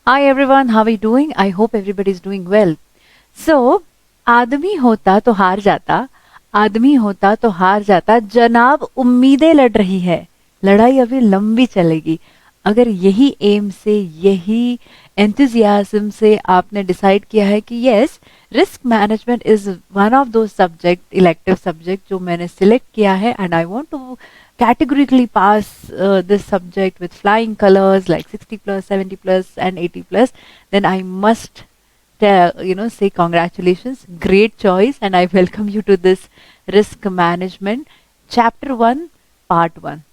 Hi everyone, how are you doing? I hope everybody is doing well. So, आदमी होता तो हार जाता, आदमी होता तो हार जाता, जनाब उम्मीदें लड़ रही है, लड़ाई अभी लंबी चलेगी। अगर यही एम से, यही एंथुजियाज्म से आपने डिसाइड किया है कि yes, risk management is one of दो सब्जेक्ट, इलेक्टिव सब्जेक्ट जो मैंने सिलेक्ट किया है and I want to categorically pass this subject with flying colors like 60 plus 70 plus and 80 plus, then I must say congratulations, great choice, and I welcome you to this risk management chapter 1 part 1.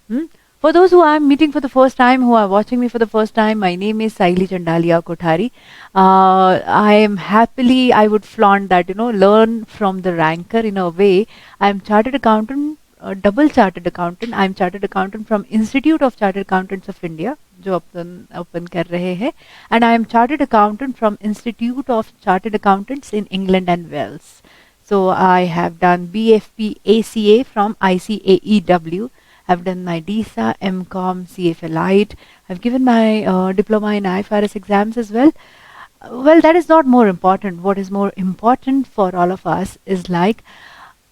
For those who I'm meeting for the first time, who are watching me for the first time, my name is Saili Chandalia Kothari. I am happily, I would flaunt that, learn from the ranker in a way. I'm chartered accountant, double chartered accountant. I'm chartered accountant from Institute of Chartered Accountants of India, जो अपन कर रहे हैं, and I am chartered accountant from Institute of Chartered Accountants in England and Wales. So I have done BFP ACA from ICAEW. I've done my DISA, MCOM, CFA Lite. I've given my diploma in IFRS exams as well. Well, that is not more important. What is more important for all of us is like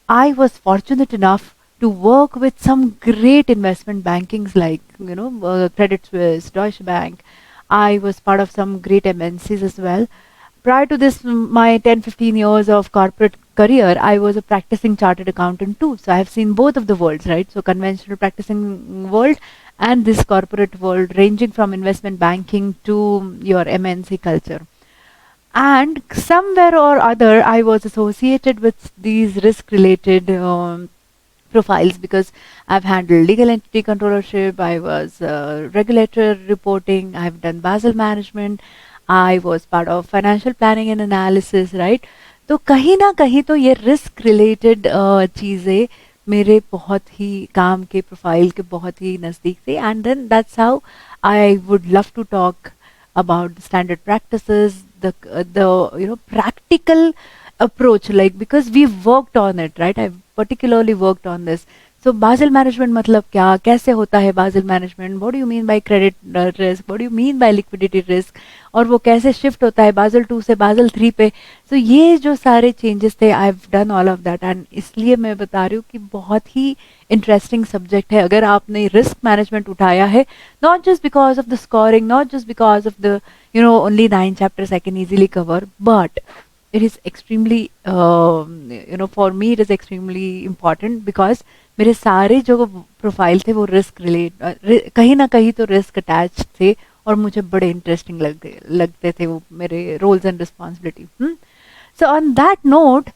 I was fortunate enough to work with some great investment bankings like Credit Suisse, Deutsche Bank. I was part of some great MNCs as well. Prior to this, my 10-15 years of corporate career, I was a practicing chartered accountant too. So I have seen both of the worlds, right? So conventional practicing world and this corporate world, ranging from investment banking to your MNC culture. And somewhere or other, I was associated with these risk related profiles because I've handled legal entity controllership, I was regulator reporting, I've done Basel management, I was part of financial planning and analysis, right? तो कहीं ना कहीं तो ये risk related चीज़ें मेरे बहुत ही काम के प्रोफाइल के बहुत ही नज़दीक थे and then that's how I would love to talk about the standard practices, the practical approach, like because we've worked on it, right? I've particularly worked on this. So Basel management मतलब क्या, कैसे होता है Basel management? What do you mean by credit risk? What do you mean by liquidity risk? और वो कैसे shift होता है Basel 2 से Basel 3 पे? So ये जो सारे चेंजेस थे, I've done all of that, and इसलिए मैं बता रही हूँ कि बहुत ही इंटरेस्टिंग सब्जेक्ट है अगर आपने रिस्क मैनेजमेंट उठाया है, not just because of the scoring, not just because of the only 9 chapters I can easily cover, but it is extremely for me it is extremely important because मेरे सारे जो profile थे वो risk relate, कहीं ना कहीं तो risk attach थे और मुझे बड़े इंटरेस्टिंग लगते थे वो मेरे roles and responsibility. So on that note,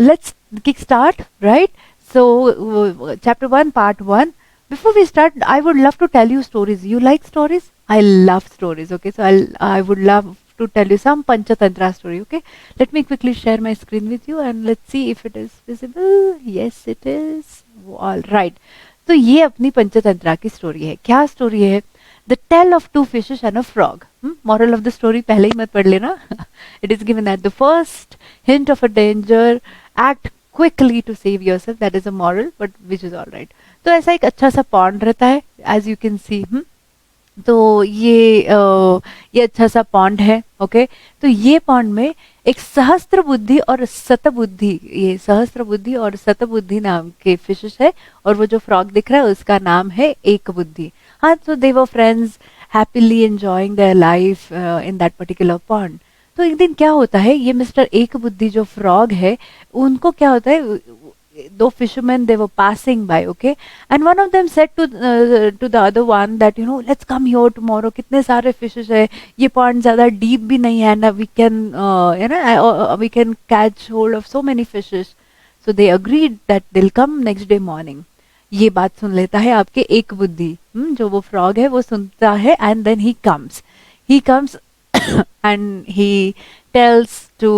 let's kick start, right? So chapter 1 part 1. Before we start, I would love to tell you stories. You like stories? I love stories. Okay, so I would love to tell you some Panchatantra story. Okay, let me quickly share my screen with you and let's see if it is visible. Yes, it is. All right. तो ये अपनी पंचतंत्रा की story है. क्या story है? The tale of two fishes and a frog. Moral of the story पहले ही मत पढ़ लेना. It is given at the first hint of a danger, act quickly to save yourself. That is a moral, but which is all right. तो ऐसा एक अच्छा सा pond रहता है, as you can see. तो ये अच्छा सा पॉन्ड है. ओके, तो ये पॉन्ड में एक सहस्त्र बुद्धि और शतबुद्धि, ये सहस्त्र बुद्धि और शतबुद्धि नाम के फिशेस है, और वो जो फ्रॉग दिख रहा है उसका नाम है एक बुद्धि. हाँ, तो they were friends happily enjoying their life in that particular pond. तो एक दिन क्या होता है, ये मिस्टर एक बुद्धि जो फ्रॉग है, उनको क्या होता है, दो fishermen they were passing by, okay, and one of them said to the other one that let's come here tomorrow, कितने सारे fishes है, ये pond ज़्यादा deep भी नहीं है ना, we can we can catch hold of so many fishes. So they agreed that they'll come next day morning. ये बात सुन लेता है आपके एक बुद्धि, जो वो फ्रॉग है वो सुनता है, and then he comes and he tells to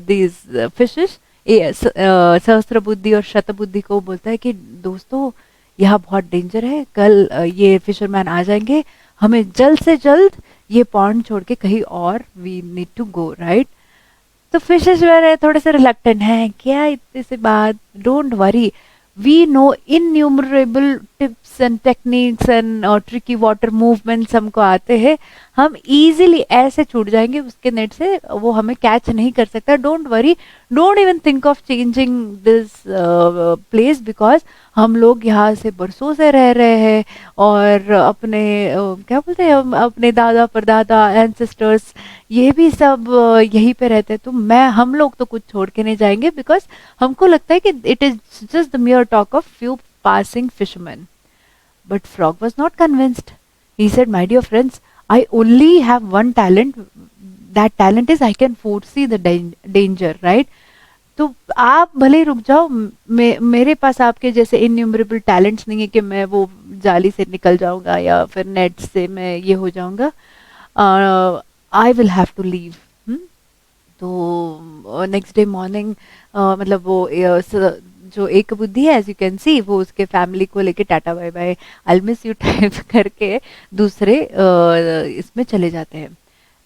these fishes, सहस्त्र बुद्धि और शत बुद्धि को बोलता है कि दोस्तों यहाँ बहुत डेंजर है, कल ये फिशरमैन आ जाएंगे, हमें जल्द से जल्द ये पॉन्ड छोड़ के कहीं और we need to go, right. तो फिशेस है थोड़े से रिलक्टेंट हैं, क्या इतने से बात, don't worry, we know innumerable tips and techniques and tricky water movements हमको आते हैं, हम इजीली ऐसे छूट जाएंगे उसके नेट से, वो हमें कैच नहीं कर सकता. Don't worry, don't even think of changing this place, because हम लोग यहाँ से बरसों से रह रहे हैं और अपने क्या बोलते हैं, हम अपने दादा परदादा एंसेस्टर्स ये भी सब यहीं पे रहते हैं. तो हम लोग तो कुछ छोड़ के नहीं जाएंगे, बिकॉज हमको लगता है कि it is just the mere talk of few passing fishermen. But Frog was not convinced. He said, my dear friends, I only have one talent. That talent is I can foresee the danger, right? तो आप भले ही रुक जाओ, मेरे पास आपके जैसे innumerable talents नहीं है कि मैं वो जाली से निकल जाऊंगा या फिर नेट से मैं ये हो जाऊंगा. I will have to leave. तो नेक्स्ट डे मॉर्निंग मतलब वो जो एक बुद्धि है, एज यू कैन सी, वो उसके फैमिली को लेके tata bye bye I miss you type करके दूसरे इसमें चले जाते हैं.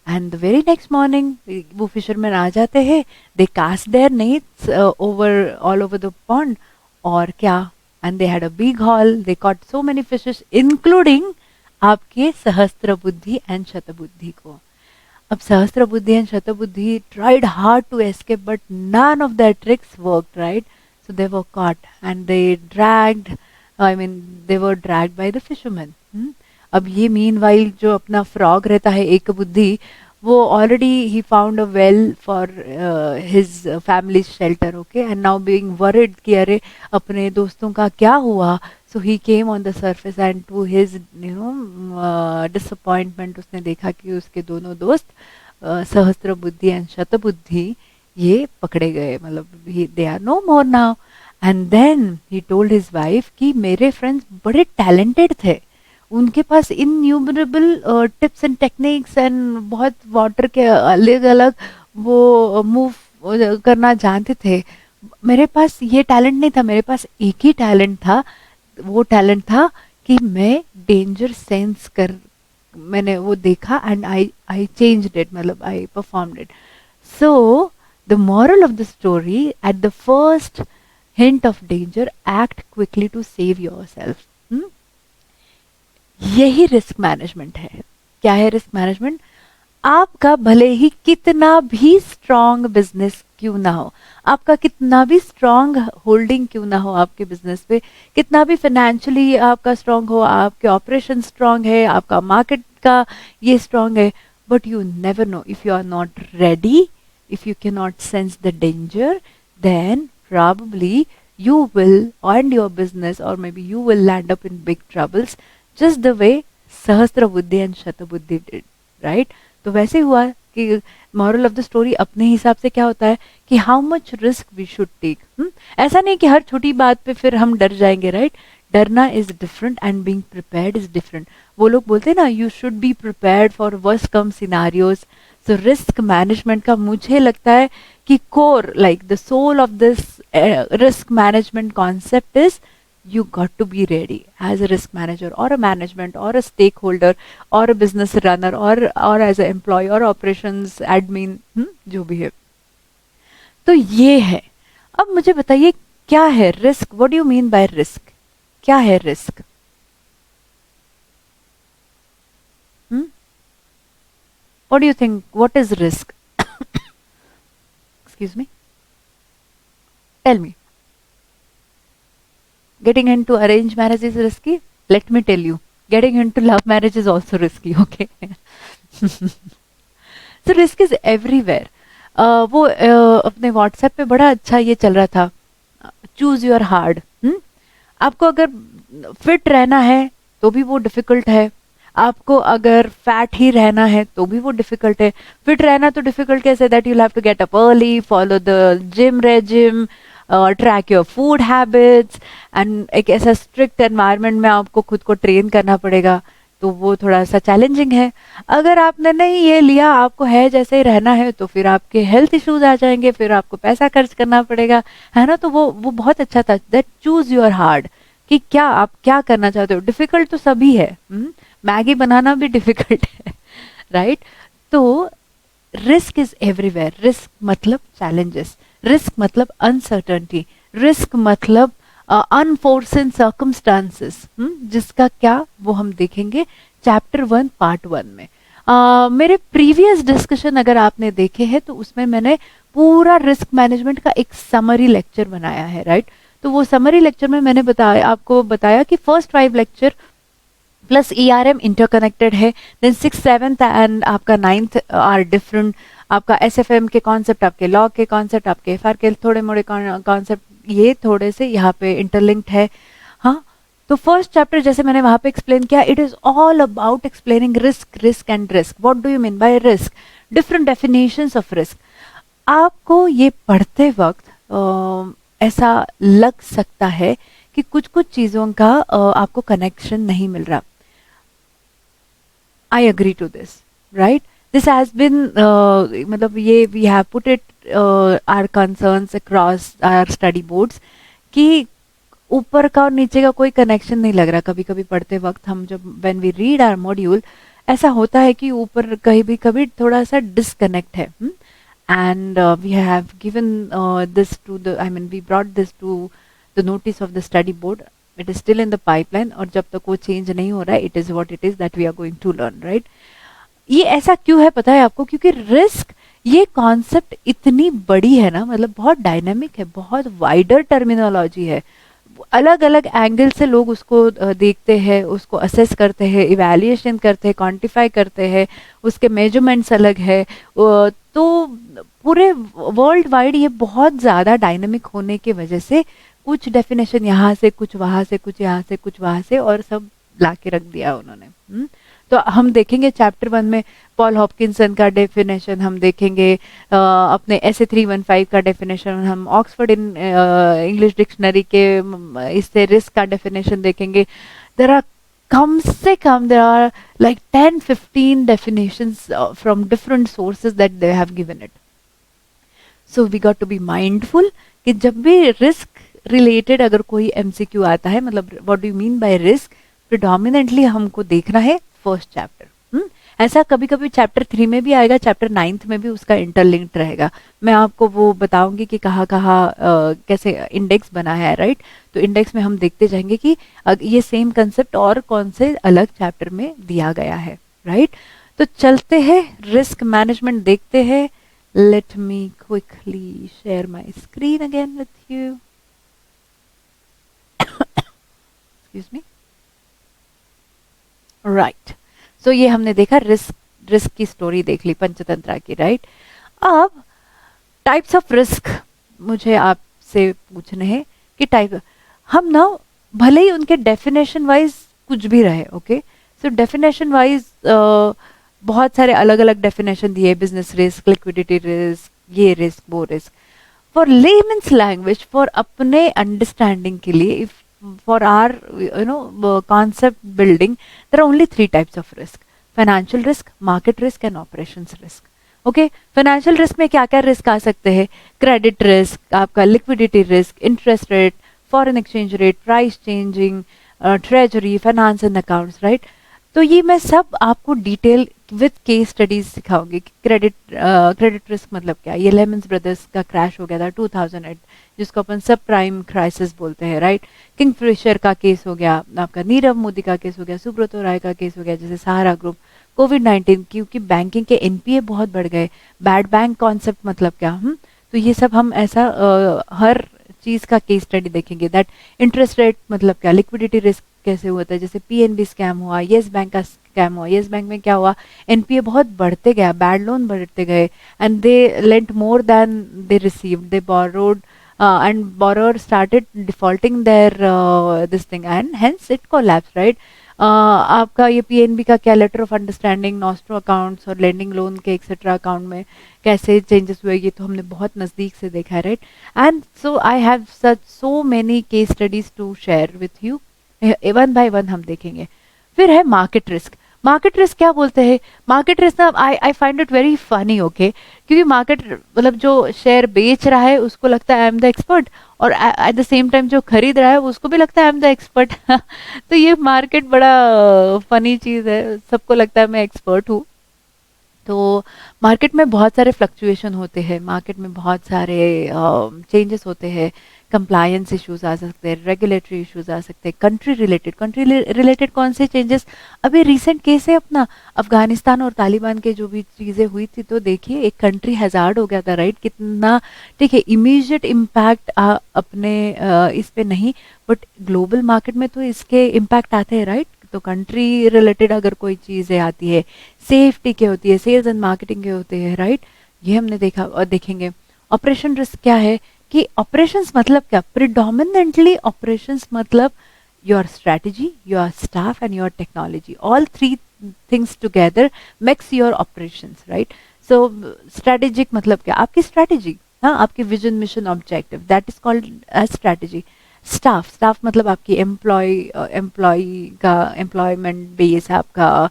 And the very next morning वो फिशरमैन आ जाते हैं, they cast their nets over all over the pond, और क्या, and they had a big haul, they caught so many fishes including आपके सहस्त्र बुद्धि एंड शतबुद्धि को. अब Sahastra Buddhi and Shatbuddhi tried hard to escape, but none of their tricks worked, right? So they were caught and they were dragged by the fishermen. अब ये meanwhile जो अपना frog रहता है एक बुद्धि, वो already he found a well for his family's shelter, okay? And now being worried कि अरे अपने दोस्तों का क्या हुआ, so he came on the surface and to his disappointment उसने देखा कि उसके दोनों दोस्त सहस्त्र बुद्धि एंड शतबुद्धि ये पकड़े गए, मतलब they are no more now. And then he told his wife कि मेरे फ्रेंड्स बड़े टैलेंटेड थे, उनके पास innumerable tips and techniques and बहुत वाटर के अलग अलग वो मूव करना जानते थे. मेरे पास ये टैलेंट नहीं था, मेरे पास एक ही टैलेंट था, वो टैलेंट था कि मैं डेंजर सेंस कर, मैंने वो देखा एंड आई चेंज्ड इट, मतलब I performed it. So the moral of the story, at the first hint of danger act quickly to save yourself. यही रिस्क मैनेजमेंट है. क्या है रिस्क मैनेजमेंट? आपका भले ही कितना भी स्ट्रॉन्ग बिजनेस क्यों ना हो, आपका कितना भी स्ट्रॉन्ग होल्डिंग क्यों ना हो आपके बिजनेस पे, कितना भी फाइनेंशियली आपका स्ट्रॉन्ग हो, आपके ऑपरेशन स्ट्रॉन्ग है, आपका मार्केट का ये स्ट्रॉन्ग है, but you never know if you are not ready, if you can not sense the danger, then probably you will and your business or maybe you will land up in big troubles, just the way सहस्त्र Buddhi and शतबुद्धि did, right? तो वैसे हुआ कि moral of the story अपने हिसाब से क्या होता है कि how much risk we should take. ऐसा नहीं कि हर छोटी बात पे फिर हम डर जाएंगे, right? डरना is different and being prepared is different. वो लोग बोलते हैं ना, you should be prepared for worst come scenarios. So risk management का मुझे लगता है कि core, like the soul of this risk management concept is you got to be ready as a risk manager or a management or a stakeholder or a business runner or as an employee or operations admin, जो भी है. तो ये है. अब मुझे बताइए क्या है risk? What do you mean by risk? क्या है risk? What do you think? What is risk? Excuse me. Tell me. Getting into arranged marriage is risky? Let me tell you. Getting into love marriage is also risky, okay? So risk is everywhere. वो अपने WhatsApp पे बड़ा अच्छा ये चल रहा था. Choose your hard. आपको अगर फिट रहना है तो भी वो डिफिकल्ट है, आपको अगर फैट ही रहना है तो भी वो डिफिकल्ट है. फिट रहना तो डिफिकल्ट कैसे? That you have to get up early, follow the gym regime, track your food habits, and एक ऐसा स्ट्रिक्ट एनवायरनमेंट में आपको खुद को ट्रेन करना पड़ेगा, तो वो थोड़ा सा चैलेंजिंग है. अगर आपने नहीं ये लिया, आपको है जैसे ही रहना है, तो फिर आपके हेल्थ इश्यूज आ जाएंगे, फिर आपको पैसा खर्च करना पड़ेगा, है ना. तो वो बहुत अच्छा था. दैट चूज योर हार्ड, कि क्या आप क्या करना चाहते हो. डिफिकल्ट तो सभी है, मैगी बनाना भी डिफिकल्ट है, राइट? तो रिस्क इज एवरीवेयर. रिस्क मतलब चैलेंजेस, रिस्क मतलब अनसर्टनिटी, रिस्क मतलब अनफोर्सिन सर्कमस्टांसेस, जिसका क्या वो हम देखेंगे चैप्टर 1 पार्ट 1 में। मेरे प्रीवियस डिस्कशन अगर आपने देखे हैं तो उसमें मैंने पूरा रिस्क मैनेजमेंट का एक समरी लेक्चर बनाया है, राइट। तो वो समरी लेक्चर में मैंने आपको बताया कि first 5 lecture plus ERM interconnected है, देन 6th 7th एंड आपका 9th आर डिफरेंट। आपका SFM के कॉन्सेप्ट, आपके लॉ के कॉन्सेप्ट, आपके FR के थोड़े मोड़े कॉन्सेप्ट, ये थोड़े से यहाँ पे इंटरलिंक्ड है। हाँ, तो फर्स्ट चैप्टर जैसे मैंने वहां पे एक्सप्लेन किया, it is all about explaining risk and risk. What do you mean by risk, different definitions of risk. आपको ये पढ़ते वक्त ऐसा लग सकता है कि कुछ कुछ चीजों का आपको कनेक्शन नहीं मिल रहा। I agree to this, right? This has been, मतलब ये we have put it our concerns across our study boards कि ऊपर का और नीचे का कोई कनेक्शन नहीं लग रहा। कभी कभी पढ़ते वक्त हम जब when we read our module, ऐसा होता है कि ऊपर कहीं भी कभी थोड़ा सा डिस्कनेक्ट है। And we have given this to the, I mean we brought this to the notice of the study board. It is still in the pipeline और जब तक वो चेंज नहीं हो रहा है, it is what it is that we are going to learn, right? ये ऐसा क्यों है पता है आपको? क्योंकि रिस्क ये कॉन्सेप्ट इतनी बड़ी है ना, मतलब बहुत डायनामिक है, बहुत वाइडर टर्मिनोलॉजी है। अलग अलग एंगल से लोग उसको देखते हैं, उसको असेस करते हैं, इवैल्यूएशन करते हैं, क्वांटिफाई करते हैं, उसके मेजरमेंट्स अलग है। तो पूरे वर्ल्ड वाइड ये बहुत ज़्यादा डायनामिक होने की वजह से कुछ डेफिनेशन यहाँ से, कुछ वहाँ से, कुछ यहाँ से, कुछ वहाँ से, और सब ला के रख दिया उन्होंने। तो हम देखेंगे चैप्टर 1 में पॉल हॉपकिंसन का डेफिनेशन हम देखेंगे, अपने ऐसे 315 का डेफिनेशन, हम ऑक्सफोर्ड इंग्लिश डिक्शनरी के इससे रिस्क का डेफिनेशन देखेंगे। देयर आर कम से कम there are like 10-15 definitions from different sources that they have given it. So we got to be mindful कि जब भी रिस्क रिलेटेड अगर कोई MCQ आता है, मतलब what do you mean by risk, predominantly हमको देखना है फर्स्ट चैप्टर। ऐसा कभी कभी चैप्टर 3 में भी आएगा, चैप्टर 9th में भी उसका इंटरलिंक्ड रहेगा। मैं आपको वो बताऊंगी कि कहाँ कहाँ कैसे इंडेक्स बना है, राइट। तो इंडेक्स में हम देखते जाएंगे कि ये सेम कंसेप्ट और कौन से अलग चैप्टर में दिया गया है, राइट। तो चलते हैं रिस्क मैनेजमेंट देखते हैं। Let me quickly share my screen again with you. Excuse me, right. So ये हमने देखा रिस्क की स्टोरी देख ली पंचतंत्रा की, राइट। अब टाइप्स ऑफ रिस्क मुझे आपसे पूछने हैं कि टाइप हम ना भले ही उनके डेफिनेशन वाइज कुछ भी रहे, ओके। सो डेफिनेशन वाइज बहुत सारे अलग अलग डेफिनेशन दिए, बिजनेस रिस्क, लिक्विडिटी रिस्क, ये रिस्क, वो risk. For lemons language, for अपने अंडरस्टैंडिंग के लिए, if for our concept building, there are only 3 types of risk: financial risk, market risk and operations risk. Okay, financial risk में क्या क्या risk आ सकते हैं? क्रेडिट रिस्क, आपका liquidity risk, interest rate, foreign exchange rate, price changing, treasury, finance and accounts, right. तो ये मैं सब आपको डिटेल विद केस स्टडीज सिखाऊंगी कि क्रेडिट रिस्क मतलब क्या। ये लेमन्स ब्रदर्स का क्रैश हो गया था 2008, जिसको अपन सब प्राइम क्राइसिस बोलते हैं, राइट। किंगफिशर का केस हो गया, आपका नीरव मोदी का केस हो गया, सुब्रतो राय का केस हो गया, जैसे सहारा ग्रुप, कोविड-19, क्योंकि बैंकिंग के NPA बहुत बढ़ गए, बैड बैंक कॉन्सेप्ट मतलब क्या। तो ये सब हम ऐसा हर चीज का केस स्टडी देखेंगे। दैट इंटरेस्ट रेट मतलब क्या, लिक्विडिटी रिस्क कैसे होता है, जैसे PNB स्कैम हुआ, येस बैंक का स्कैम हुआ। येस बैंक में क्या हुआ, NPA बहुत बढ़ते गया, बैड लोन बढ़ते गए, and they lent more than they received, they borrowed and borrower started defaulting their this thing and hence it collapsed, right. आपका ये PNB का क्या, letter of understanding, nostro accounts और लेंडिंग लोन के etcetera account में कैसे changes हुए, ये तो हमने बहुत नज़दीक से देखा है, right. And so I have such so many case studies to share with you, one by one हम देखेंगे। फिर है मार्केट रिस्क। मार्केट रिस्क क्या बोलते हैं? मार्केट रिस्क ना I find it very funny, okay, क्योंकि मार्केट मतलब जो शेयर बेच रहा है उसको लगता है आई एम द एक्सपर्ट, और एट द सेम टाइम जो खरीद रहा है उसको भी लगता है आई एम द एक्सपर्ट। तो ये मार्केट बड़ा फनी चीज है, सबको लगता है मैं एक्सपर्ट हूँ। तो मार्केट में बहुत सारे फ्लक्चुएशन होते हैं, मार्केट में बहुत सारे चेंजेस होते हैं, कंप्लायंस इश्यूज आ सकते हैं, रेगुलेटरी इश्यूज आ सकते हैं, कंट्री रिलेटेड कौन से चेंजेस। अभी रिसेंट केस है अपना अफगानिस्तान और तालिबान के जो भी चीज़ें हुई थी, तो देखिए एक कंट्री हैजार्ड हो गया था, राइट, कितना। ठीक है, इमीडिएट इम्पैक्ट अपने इस पे नहीं, बट ग्लोबल मार्केट में तो इसके इम्पैक्ट आते हैं, राइट। तो कंट्री रिलेटेड अगर कोई चीज़ें आती है, सेफ्टी के होती है, सेल्स एंड मार्केटिंग के होते हैं, राइट, ये हमने देखा और देखेंगे। ऑपरेशन रिस्क क्या है कि ऑपरेशंस मतलब क्या, प्रिडोमिनेंटली ऑपरेशंस मतलब your strategy, your staff and your technology, all three things together makes your operations, right. So strategic मतलब क्या, आपकी स्ट्रेटजी, हाँ, आपकी vision mission objective, that is called as strategy. Staff मतलब आपकी एम्प्लॉय का एम्प्लॉयमेंट बेस, आपका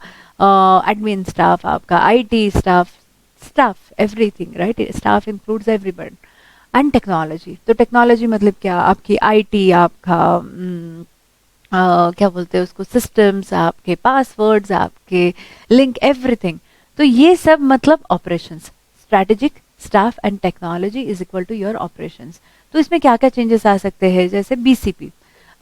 एडमिन स्टाफ, आपका IT staff everything, right, staff includes everyone. And technology, तो टेक्नोलॉजी मतलब क्या, आपकी आईटी, आपका क्या बोलते हैं उसको, सिस्टम्स, आपके पासवर्ड्स, आपके लिंक, एवरीथिंग। तो ये सब मतलब operations, strategic, staff and technology is equal to your operations. तो इसमें क्या क्या चेंजेस आ सकते हैं, जैसे बीसीपी,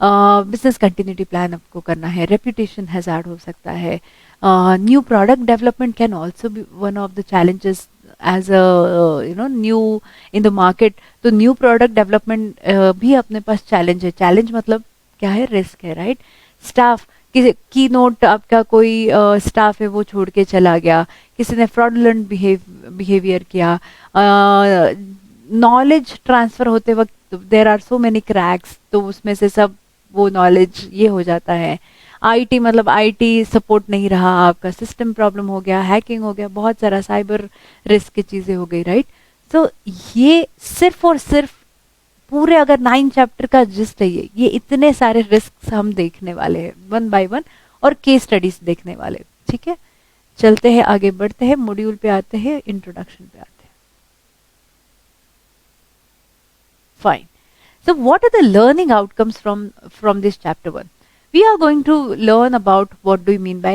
बिजनेस कंटिन्यूटी प्लान आपको करना है, रेपुटेशन हैजार्ड हो सकता है, new product development can also be one of the challenges as new in the market. तो न्यू प्रोडक्ट डेवलपमेंट भी अपने पास चैलेंज है, चैलेंज मतलब क्या है, रिस्क है, राइट। स्टाफ, की नोट आपका कोई स्टाफ है वो छोड़ के चला गया, किसी ने फ्रॉडुलेंट बिहेवियर किया, नॉलेज ट्रांसफर होते वक्त there are so many cracks, तो उसमें से सब वो नॉलेज ये हो जाता है। आईटी मतलब आईटी सपोर्ट नहीं रहा, आपका सिस्टम प्रॉब्लम हो गया, हैकिंग हो गया, बहुत सारा साइबर रिस्क की चीजें हो गई, राइट। तो ये सिर्फ और सिर्फ पूरे अगर 9 चैप्टर का जिस्ट है, ये इतने सारे रिस्क हम देखने वाले हैं वन बाय वन, और केस स्टडीज देखने वाले, ठीक है। चलते हैं आगे बढ़ते हैं, मॉड्यूल पे आते हैं, इंट्रोडक्शन पे आते हैं। Fine, so what are the learning outcomes from this chapter 1? We are going to learn about what do you mean by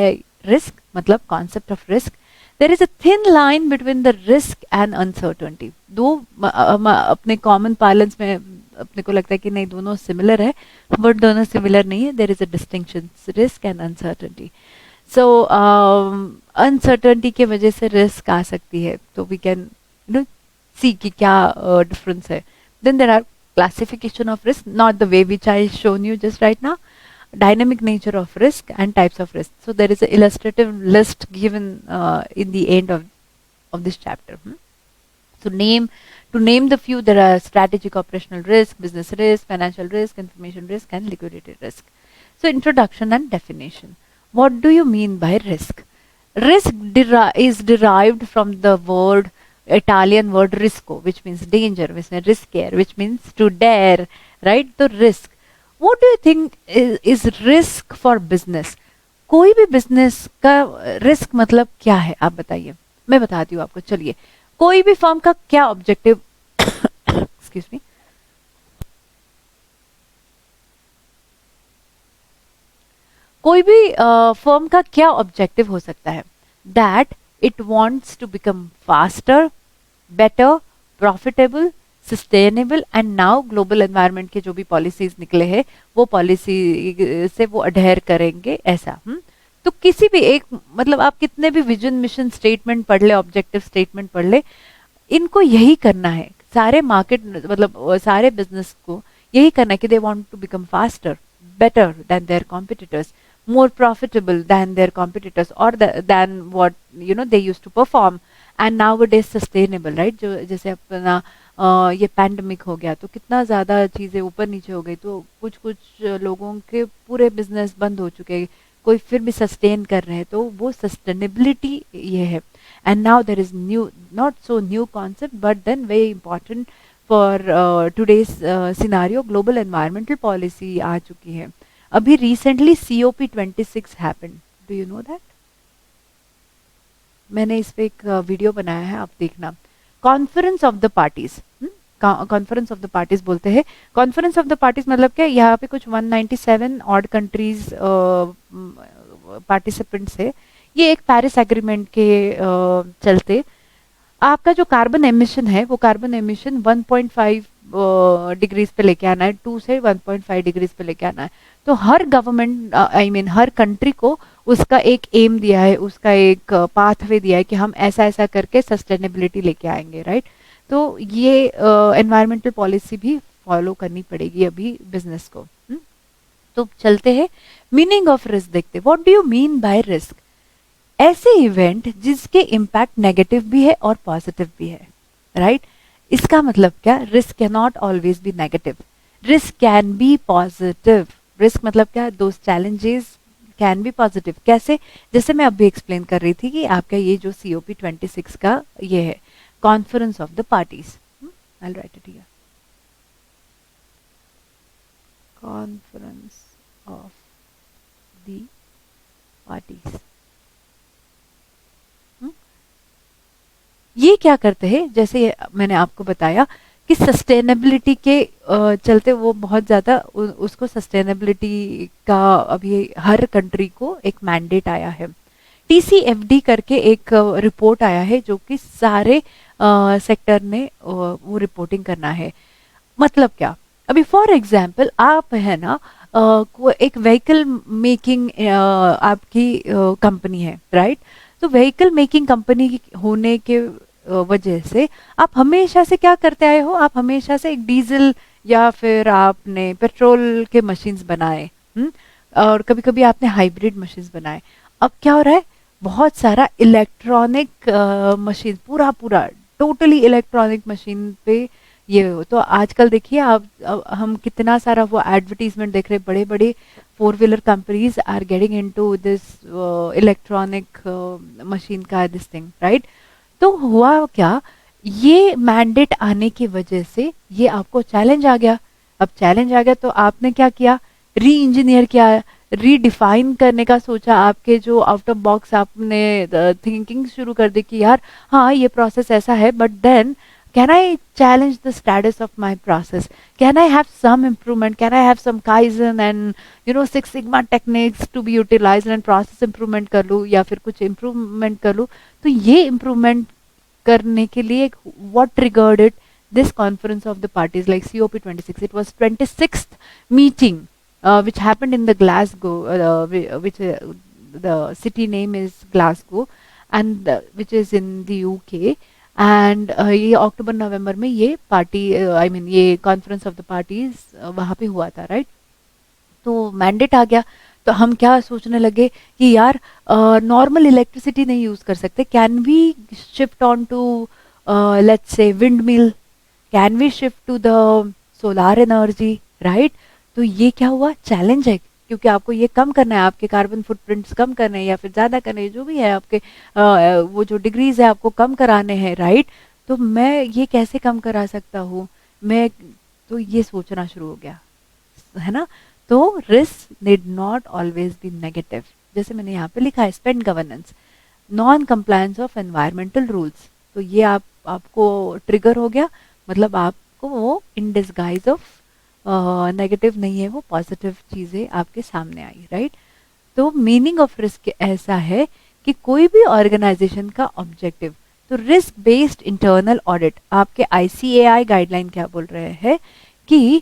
risk, मतलब concept of risk. There is a thin line between the risk and uncertainty. दो अपने common parlance में अपने को लगता है कि नहीं दोनों सिमिलर है, बट दोनों सिमिलर नहीं है, there is a distinction, risk and uncertainty. So uncertainty के वजह से रिस्क आ सकती है, तो वी कैन सी कि क्या डिफरेंस है। Then there are classification of risk, not the way which I shown you just right now, dynamic nature of risk and types of risk. So there is an illustrative list given in the end of this chapter. So to name the few, there are strategic operational risk, business risk, financial risk, information risk, and liquidity risk. So introduction and definition. What do you mean by risk? Risk is derived from the word Italian word risco, which means danger, which means riskier, which means to dare, right? तो risk. What do you think is risk for business? कोई भी business का risk मतलब क्या है, आप बताइए, मैं बताती हूँ आपको। चलिए, कोई भी फर्म का क्या ऑब्जेक्टिव एक्सक्यूज मी, कोई भी फर्म का क्या ऑब्जेक्टिव हो सकता है, that it wants to become faster, better, profitable, sustainable and now global environment के जो भी पॉलिसीज निकले हैं वो पॉलिसी से वो अडेयर करेंगे, ऐसा। तो किसी भी एक मतलब आप कितने भी विजन मिशन स्टेटमेंट पढ़ ले, ऑब्जेक्टिव स्टेटमेंट पढ़ ले, इनको यही करना है, सारे मार्केट मतलब सारे बिजनेस को यही करना है कि they want to become faster, better than their competitors, more profitable than their competitors or than what they used to perform, and nowadays sustainable, right? जो जैसे अपना ये पैंडमिक हो गया तो कितना ज़्यादा चीज़ें ऊपर नीचे हो गई, तो कुछ कुछ लोगों के पूरे बिजनेस बंद हो चुके हैं, कोई फिर भी सस्टेन कर रहे हैं, तो वो सस्टेनेबिलिटी ये है। And now there is new, not so new concept, but then very important for today's scenario, global environmental policy आ चुकी है। अभी recently COP26 happened, do you know that? मैंने इस पे एक वीडियो बनाया है, आप देखना। Conference of the parties, conference of the parties बोलते हैं। कॉन्फ्रेंस ऑफ द पार्टीज मतलब क्या, यहाँ पे कुछ 197 ऑड कंट्रीज पार्टिसिपेंट्स है। ये एक पेरिस एग्रीमेंट के चलते आपका जो कार्बन एमिशन है वो कार्बन एमिशन 1.5 डिग्रीज पे लेके आना है, 2 से 1.5 डिग्रीज पे लेके आना है। तो हर गवर्नमेंट आई मीन हर कंट्री को उसका एक एम दिया है, उसका एक पाथवे दिया है कि हम ऐसा ऐसा करके सस्टेनेबिलिटी लेके आएंगे, राइट। तो ये एनवायरमेंटल पॉलिसी भी फॉलो करनी पड़ेगी अभी बिजनेस को। तो चलते हैं मीनिंग ऑफ रिस्क देखते। What do you mean by risk? ऐसे इवेंट जिसके इम्पैक्ट नेगेटिव भी है और पॉजिटिव भी है, राइट। इसका मतलब क्या? Risk can not always be negative, risk can be positive. Risk मतलब क्या? दोस चैलेंजेस कैन बी पॉजिटिव। कैसे? जैसे मैं अभी एक्सप्लेन कर रही थी कि आपका ये जो COP26 का ये है, conference of the parties, I will write it here, conference of the parties. ये क्या करते हैं? जैसे मैंने आपको बताया कि सस्टेनेबिलिटी के चलते वो बहुत ज़्यादा उसको सस्टेनेबिलिटी का अभी हर कंट्री को एक मैंडेट आया है। TCFD करके एक रिपोर्ट आया है जो कि सारे सेक्टर में वो रिपोर्टिंग करना है। मतलब क्या? अभी फॉर एग्जाम्पल आप है ना एक व्हीकल मेकिंग आपकी कंपनी है, राइट। तो व्हीकल मेकिंग कंपनी होने के वजह से आप हमेशा से क्या करते आए हो? आप हमेशा से एक डीजल या फिर आपने पेट्रोल के मशीन्स बनाए, और कभी कभी आपने हाइब्रिड मशीन्स बनाए। अब क्या हो रहा है? बहुत सारा इलेक्ट्रॉनिक मशीन, पूरा पूरा टोटली इलेक्ट्रॉनिक मशीन पे ये हो। तो आजकल देखिए आप हम कितना सारा वो एडवर्टीजमेंट देख रहे, बड़े बड़े 4 wheeler companies are getting into this electronic machine का दिस थिंग, राइट। तो हुआ क्या? ये मैंडेट आने की वजह से ये आपको चैलेंज आ गया। अब चैलेंज आ गया तो आपने क्या किया? री इंजीनियर किया, रीडिफाइन करने का सोचा। आपके जो आउट ऑफ बॉक्स आपने थिंकिंग शुरू कर दी कि यार हाँ ये प्रोसेस ऐसा है, but then can I challenge the status of my process? Can I have some improvement? Can I have some Kaizen and Six Sigma techniques to be utilized and process improvement कर लूँ या फिर कुछ improvement कर लूँ? तो ये improvement करने के लिए what triggered it? This conference of the parties like COP26. It was 26th meeting which happened in the Glasgow, which the city name is Glasgow, and which is in the UK. And ये अक्टूबर नवंबर में ये party I mean ये conference of the parties वहाँ पे हुआ था, right. तो mandate आ गया। तो हम क्या सोचने लगे कि यार नॉर्मल इलेक्ट्रिसिटी नहीं यूज कर सकते, can we shift on to let's say windmill, can we shift to the solar energy, right. तो ये क्या हुआ? चैलेंज है, क्योंकि आपको ये कम करना है, आपके कार्बन फुटप्रिंट्स कम करने हैं या फिर ज्यादा करने हैं, जो भी है आपके वो जो डिग्रीज है आपको कम कराने हैं, राइट। तो मैं ये कैसे कम करा सकता हूँ मैं? तो ये सोचना शुरू हो गया, है ना। तो risk need not always be negative. जैसे मैंने यहाँ पे लिखा है spend governance, non compliance of environmental rules. तो ये आपको ट्रिगर हो गया, मतलब आपको वो इन डिस्गाइज ऑफ नेगेटिव नहीं है, वो पॉजिटिव चीजें आपके सामने आई, राइट। तो मीनिंग ऑफ रिस्क ऐसा है कि कोई भी ऑर्गेनाइजेशन का ऑब्जेक्टिव, तो रिस्क बेस्ड इंटरनल ऑडिट, आपके ICAI गाइडलाइन क्या बोल रहे हैं कि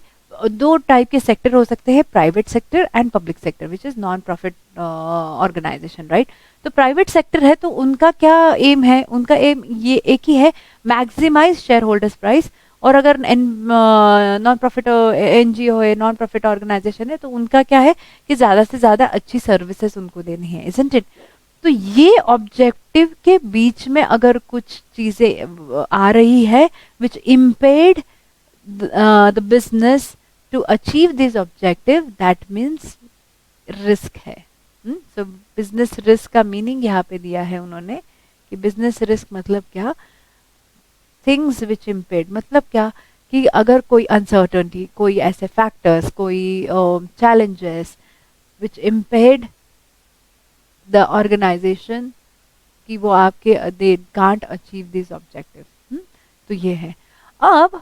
2 टाइप के सेक्टर हो सकते हैं, private sector and public sector, which is non profit organisation, right. तो प्राइवेट सेक्टर है तो उनका क्या एम है? उनका एम ये एक ही है, मैक्सिमाइज शेयर होल्डर्स प्राइस। और अगर नॉन प्रॉफिट NGO है, नॉन प्रॉफिट ऑर्गेनाइजेशन है, तो उनका क्या है कि ज्यादा से ज्यादा अच्छी सर्विसेज उनको देनी है, इजंट इट। तो ये ऑब्जेक्टिव के बीच में अगर कुछ चीजें आ रही है which impede the business to achieve this objective, that means risk है। सो बिजनेस रिस्क का मीनिंग यहाँ पे दिया है उन्होंने कि बिजनेस रिस्क मतलब क्या? थिंग्स विच इम्पेड, मतलब क्या कि अगर कोई अनसर्टनिटी, कोई ऐसे फैक्टर्स, कोई challenges which impede the organisation कि वो आपके they can't achieve this objective. तो ये है। अब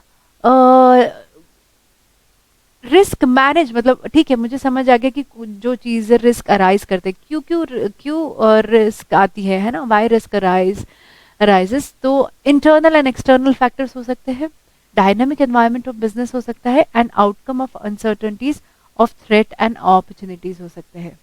रिस्क मैनेज मतलब ठीक है, मुझे समझ आ गया कि जो चीज़ रिस्क अराइज करते, क्यों क्यों क्यों रिस्क आती है ना, वाई रिस्क अराइजेस। तो इंटरनल एंड एक्सटर्नल फैक्टर्स हो सकते हैं, डायनामिक एनवायरनमेंट ऑफ बिजनेस हो सकता है, and outcome of uncertainties of threat and opportunities हो सकते हैं।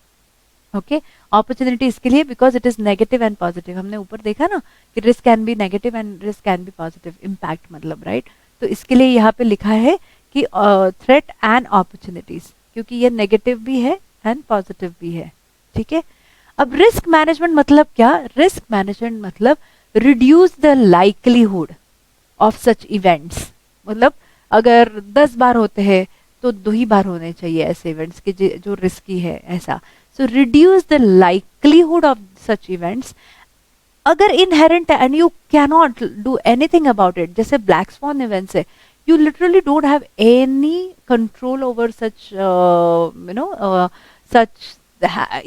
ओके, अपॉर्चुनिटी इसके लिए because it is negative and positive, हमने ऊपर देखा ना कि risk can be negative and risk can be positive, impact मतलब, राइट। तो इसके लिए यहाँ पे लिखा है कि थ्रेट एंड अपॉर्चुनिटीज, क्योंकि ये नेगेटिव भी है एंड पॉजिटिव भी है, ठीक है। अब रिस्क मैनेजमेंट मतलब क्या? रिस्क मैनेजमेंट मतलब reduce the likelihood of such events, मतलब अगर 10 बार होते हैं तो 2 ही बार होने चाहिए ऐसे इवेंट्स के जो रिस्की है, ऐसा। So reduce the likelihood of such events. अगर इनहेरेंट है and you cannot do anything about it, जैसे ब्लैक स्वॉन इवेंट्स है, you literally don't have any control over such such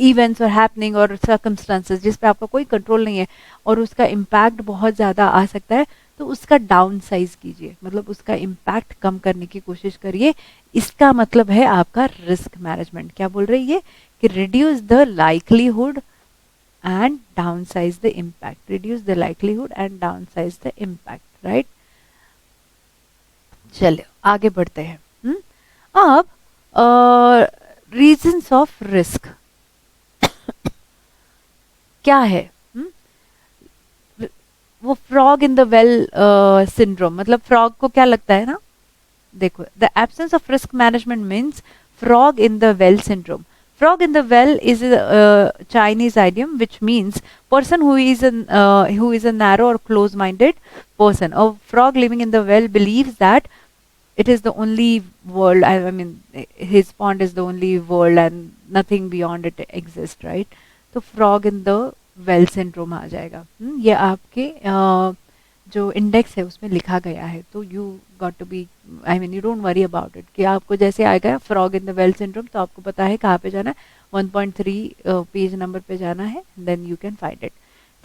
events or happening or circumstances जिस पे आपका कोई control नहीं है और उसका इम्पैक्ट बहुत ज़्यादा आ सकता है, तो उसका डाउन साइज कीजिए, मतलब उसका इम्पैक्ट कम करने की कोशिश करिए। इसका मतलब है आपका रिस्क मैनेजमेंट। क्या बोल रही है कि reduce the likelihood and down size the impact, reduce the likelihood and down size the impact, right. चलिए आगे बढ़ते हैं। अब रीजंस ऑफ रिस्क क्या है? वो frog in the well syndrome, मतलब फ्रॉग को क्या लगता है ना, देखो, the absence of risk management means frog in the well syndrome. Frog in the well is a Chinese idiom which means person who is a narrow or close-minded person. A frog living in the well believes that it is the only world. I mean, his pond is the only world and nothing beyond it exists, right? तो frog in the well syndrome आ जाएगा। ये आपके जो index है उसमें लिखा गया है, तो you got to be, I mean you don't worry about it, कि आपको जैसे आएगा frog in the well syndrome तो आपको पता है कहाँ पे जाना है, 1.3 पेज नंबर पे जाना है, then you can find it,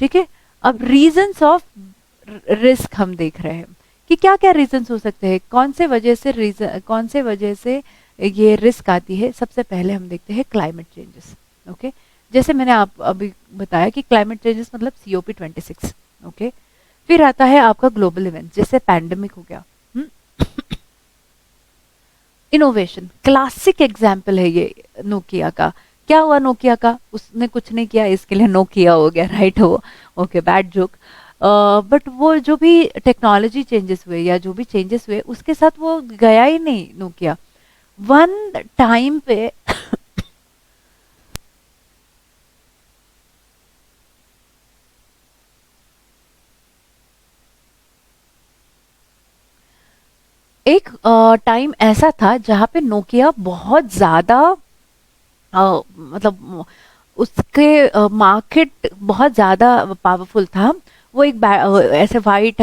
ठीक है। अब रीजंस ऑफ रिस्क हम देख रहे हैं कि क्या क्या रीजंस हो सकते हैं, कौन से वजह से ये रिस्क आती है। सबसे पहले हम देखते हैं क्लाइमेट चेंजेस। ओके, जैसे मैंने आप अभी बताया कि क्लाइमेट चेंजेस मतलब COP26। ओके, फिर आता है आपका ग्लोबल इवेंट, जैसे पैंडेमिक हो गया। इनोवेशन, क्लासिक एग्जाम्पल है ये नोकिया का। क्या हुआ नोकिया का? उसने कुछ नहीं किया, इसके लिए नोकिया हो गया, राइट। हो ओके, बैड जोक। बट वो जो भी टेक्नोलॉजी चेंजेस हुए या जो भी चेंजेस हुए उसके साथ वो गया ही नहीं नोकिया। वन टाइम पे एक टाइम ऐसा था जहां पे नोकिया बहुत ज्यादा मतलब उसके मार्केट बहुत ज्यादा पावरफुल था। वो एक ऐसे वाइट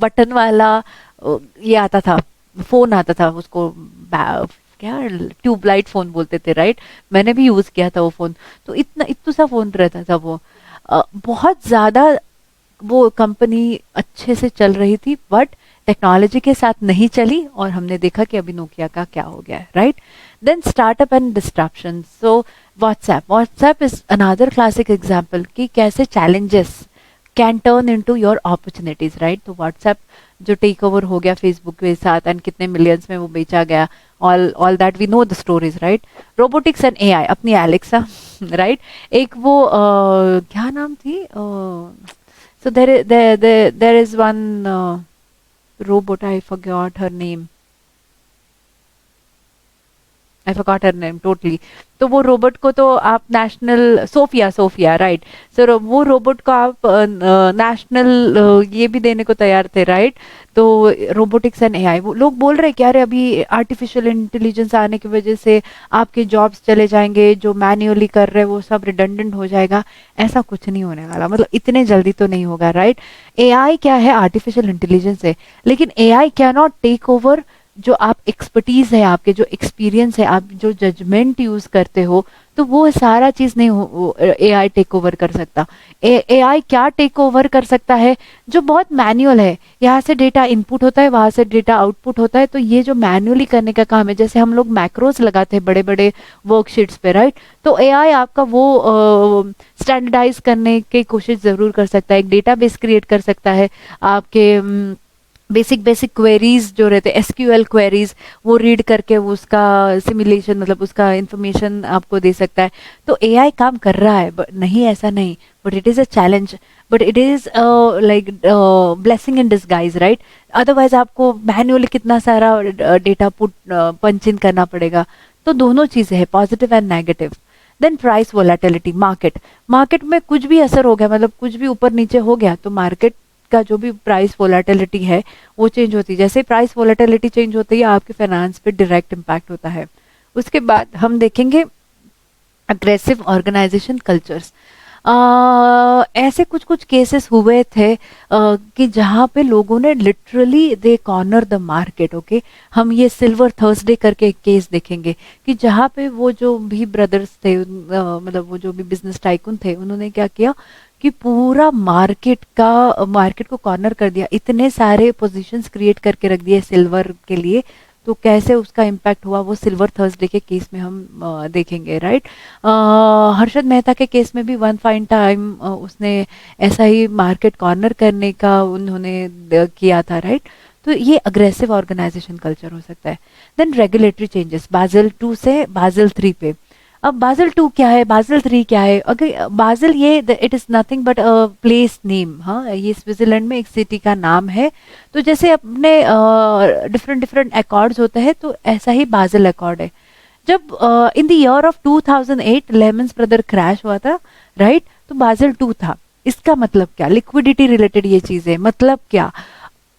बटन वाला ये आता था, फोन आता था, उसको क्या ट्यूबलाइट फोन बोलते थे, राइट। मैंने भी यूज किया था वो फोन। तो इतना सा फोन रहता था वो, बहुत ज्यादा वो कंपनी अच्छे से चल रही थी, बट टेक्नोलॉजी के साथ नहीं चली और हमने देखा कि अभी नोकिया का क्या हो गया है, right. Then startup and disruption. So WhatsApp is another classic example कि कैसे challenges can turn into your opportunities, right. तो व्हाट्सएप जो टेक ओवर हो गया फेसबुक के साथ एंड कितने मिलियंस में वो बेचा गया, all that we know the stories, right. Robotics and AI, अपनी एलेक्सा, राइट। एक वो क्या नाम थी, so there is one robot, I forgot her name totally। तो वो रोबोट को तो आप नेशनल, सोफिया, राइट। सो वो रोबोट को आप नेशनल ये भी देने को तैयार थे, राइट। तो रोबोटिक्स एंड एआई, वो लोग बोल रहे कि अरे अभी आर्टिफिशियल इंटेलिजेंस आने की वजह से आपके जॉब्स चले जाएंगे, जो मैन्युअली कर रहे हैं वो सब रिडंडेंट हो जाएगा। ऐसा कुछ नहीं होने वाला, मतलब इतने जल्दी तो नहीं होगा, राइट। एआई क्या है? आर्टिफिशियल इंटेलिजेंस है, लेकिन AI can not take over जो आप एक्सपर्टीज है, आपके जो एक्सपीरियंस है, आप जो जजमेंट यूज करते हो, तो वो सारा चीज नहीं एआई टेक ओवर कर सकता। एआई क्या टेक ओवर कर सकता है, जो बहुत मैनुअल है, यहाँ से डेटा इनपुट होता है, वहां से डेटा आउटपुट होता है, तो ये जो मैनुअली करने का काम है, जैसे हम लोग मैक्रोस लगाते हैं बड़े बड़े वर्कशीट्स पे, राइट, तो एआई आपका वो स्टैंडर्डाइज करने की कोशिश जरूर कर सकता है, एक डेटाबेस क्रिएट कर सकता है, आपके बेसिक बेसिक क्वेरीज जो रहते हैं, एसक्यूएल क्वेरीज, वो रीड करके वो उसका सिमुलेशन, मतलब उसका इंफॉर्मेशन आपको दे सकता है। तो एआई काम कर रहा है, नहीं ऐसा नहीं, but it is a challenge, but it is like blessing in disguise, right. Otherwise आपको मैन्युअली कितना सारा डेटा पुट पंच इन करना पड़ेगा। तो दोनों चीजें हैं, positive and negative. Then price volatility, market, market में कुछ भी असर हो गया, मतलब कुछ भी ऊपर नीचे हो गया, तो मार्केट का जो भी प्राइस वोलेटिलिटी है वो चेंज होती है। जैसे प्राइस वोलेटिलिटी चेंज होती है, आपके फाइनेंस पे डायरेक्ट इम्पैक्ट होता है। उसके बाद हम देखेंगे अग्रेसिव ऑर्गेनाइजेशन कल्चर्स। ऐसे कुछ कुछ केसेस हुए थे कि जहाँ पे लोगों ने literally they corner the market. Okay, हम ये सिल्वर थर्सडे करके एक केस देखेंगे कि जहाँ पे वो जो भी ब्रदर्स थे, मतलब वो जो भी बिजनेस टाइकून थे, उन्होंने क्या किया कि पूरा मार्केट को कॉर्नर कर दिया, इतने सारे पोजीशंस क्रिएट करके रख दिए सिल्वर के लिए। तो कैसे उसका इम्पैक्ट हुआ वो सिल्वर थर्सडे के केस में हम देखेंगे, राइट। हर्षद मेहता के केस में भी वन फाइन टाइम उसने ऐसा ही मार्केट कॉर्नर करने का उन्होंने किया था, राइट। तो ये अग्रेसिव ऑर्गेनाइजेशन कल्चर हो सकता है। देन रेगुलेटरी चेंजेस, बाज़ेल 2 से बाज़ेल 3 पे। अब बाज़ेल 2 क्या है, बाज़ेल 3 क्या है? अगर बाज़ेल, ये it is nothing but a place name. हाँ, ये स्विट्जरलैंड में एक सिटी का नाम है। तो जैसे अपने डिफरेंट डिफरेंट अकॉर्ड्स होते हैं, तो ऐसा ही बाज़ेल अकॉर्ड है। जब in the year of 2008 lemons brother crash हुआ था, राइट, तो बाज़ेल 2 था। इसका मतलब क्या? लिक्विडिटी रिलेटेड ये चीजें, मतलब क्या,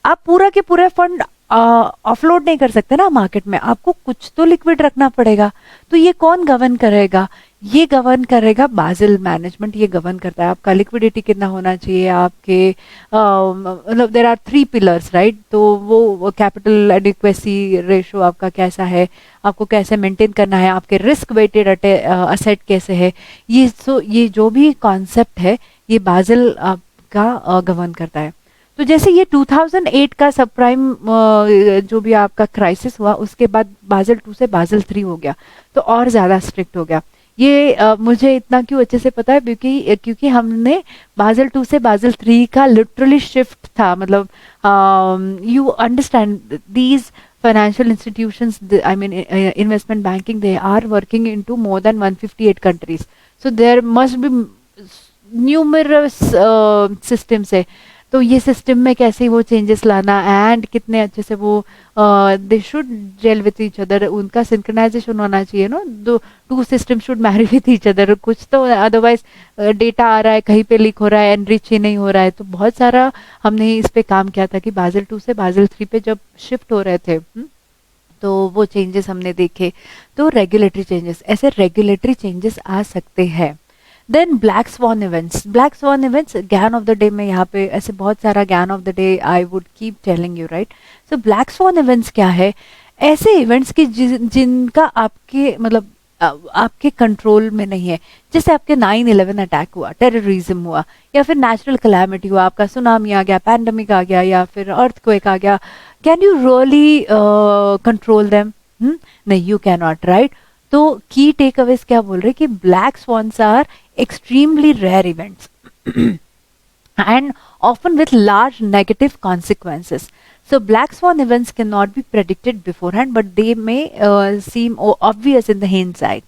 आप पूरा के पूरा फंड ऑफलोड नहीं कर सकते ना मार्केट में, आपको कुछ तो लिक्विड रखना पड़ेगा। तो ये कौन गवर्न करेगा? ये गवर्न करेगा बाज़ेल मैनेजमेंट, ये गवर्न करता है आपका लिक्विडिटी कितना होना चाहिए, आपके मतलब देयर आर 3 पिलर्स, राइट। तो वो कैपिटल एडिक्वेसी रेशो आपका कैसा है, आपको कैसे मेंटेन करना है, आपके रिस्क वेटेड असेट कैसे है, ये जो भी कॉन्सेप्ट है, ये बाज़ेल आपका गवर्न करता है। तो जैसे ये 2008 का सब प्राइम जो भी आपका क्राइसिस हुआ, उसके बाद बाज़ेल 2 से बाज़ेल 3 हो गया, तो और ज्यादा स्ट्रिक्ट हो गया। ये मुझे इतना क्यों अच्छे से पता है, क्योंकि हमने बाज़ेल 2 से बाज़ेल 3 का लिटरली शिफ्ट था, मतलब you understand these financial institutions, I mean investment banking, they are working into more than 158 countries, so there must be numerous systems है। तो ये सिस्टम में कैसे वो चेंजेस लाना, एंड कितने अच्छे से वो they should gel with each other, उनका सिंक्रोनाइजेशन होना चाहिए ना, दो two system should marry with each other, कुछ तो, अदरवाइज डेटा आ रहा है कहीं पे लीक हो रहा है, एनरिच ही नहीं हो रहा है। तो बहुत सारा हमने इस पे काम किया था कि बाज़ेल 2 से बाज़ेल 3 पे जब शिफ्ट हो रहे थे, तो वो चेंजेस हमने देखे। तो रेगुलेटरी चेंजेस, ऐसे रेगुलेटरी चेंजेस आ सकते हैं। Then black swan events, black swan events ज्ञान ऑफ द डे में, यहाँ पे ऐसे बहुत सारा ज्ञान of the day I would keep telling you, right. So black swan events क्या है? ऐसे इवेंट्स की जिनका आपके मतलब आपके कंट्रोल में नहीं है। जैसे आपके 9/11 अटैक हुआ, टेररिज्म हुआ, या फिर नेचुरल कैलामिटी हुआ, आपका सुनामी आ गया, पैंडेमिक आ गया, या फिर अर्थक्वेक आ गया। Can you really control them? नहीं, यू कैन नॉट, राइट। तो की टेक अवेज क्या बोल रहे कि black swans are extremely rare events and often with large negative consequences. So black swan events cannot be predicted beforehand, but they may seem obvious in the hindsight.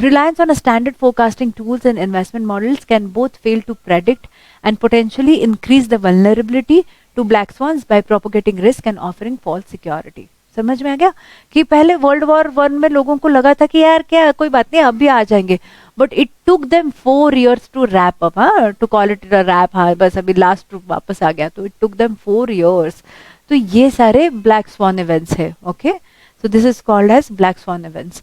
Reliance on a standard forecasting tools and investment models can both fail to predict and potentially increase the vulnerability to black swans by propagating risk and offering false security. समझ में आ गया कि पहले world war 1 में लोगों को लगा था कि यार क्या कोई बात नहीं, अब भी आ जाएंगे, but it took them 4 years to wrap up, हाँ, टू कॉल इट रैप, हाँ, बस अभी लास्ट ट्रूप वापस आ गया, तो इट टुक देम 4 years। तो ये सारे ब्लैक स्वॉन इवेंट्स है। Okay, so this is called as black swan events.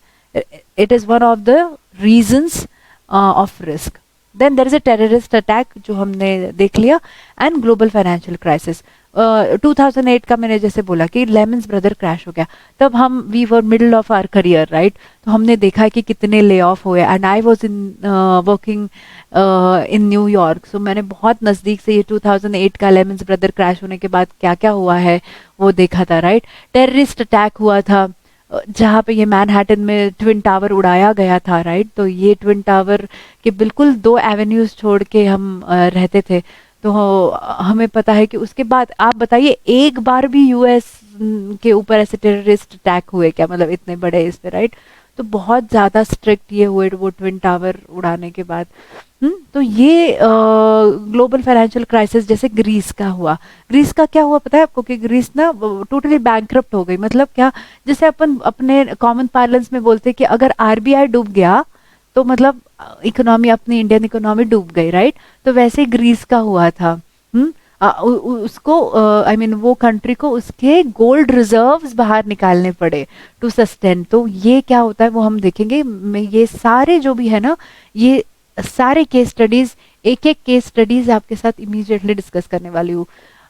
It is one of the reasons of risk. Then there is a terrorist attack जो हमने देख लिया, एंड ग्लोबल फाइनेंशियल क्राइसिस। 2008 का मैंने जैसे बोला कि लेमन्स ब्रदर क्रैश हो गया, तब हम we were middle of our career, right? तो हमने देखा कि कितने ले ऑफ हुए, and I was in working in New York, so मैंने बहुत नज़दीक से ये 2008 का लेमन्स ब्रदर क्रैश होने के बाद क्या क्या हुआ है वो देखा था, राइट? टेररिस्ट अटैक हुआ था जहाँ पे ये मैनहट्टन में ट्विन टावर उड़ाया गया था, राइट? तो ये ट्विन टावर के बिल्कुल 2 एवेन्यूज छोड़ के हम रहते थे, तो हमें पता है कि उसके बाद आप बताइए एक बार भी यूएस के ऊपर ऐसे टेररिस्ट अटैक हुए क्या, मतलब इतने बड़े इस पे, राइट? तो बहुत ज्यादा स्ट्रिक्ट ये हुए वो ट्विन टावर उड़ाने के बाद। तो ये ग्लोबल फाइनेंशियल क्राइसिस जैसे ग्रीस का हुआ, ग्रीस का क्या हुआ पता है आपको? कि ग्रीस ना टोटली बैंकरप्ट हो गई। मतलब क्या, जैसे अपन अपने कॉमन पार्लेंस में बोलते हैं कि अगर आरबीआई डूब गया तो मतलब इकोनॉमी, अपनी इंडियन इकोनॉमी डूब गई, राइट? तो वैसे ही ग्रीस का हुआ था। उसको आई मीन वो कंट्री को उसके गोल्ड रिजर्व्स बाहर निकालने पड़े टू सस्टेन। तो ये क्या होता है वो हम देखेंगे। मैं ये सारे जो भी है ना, ये सारे केस स्टडीज, एक एक केस स्टडीज आपके साथ इमीडिएटली डिस्कस करने वाली हूँ।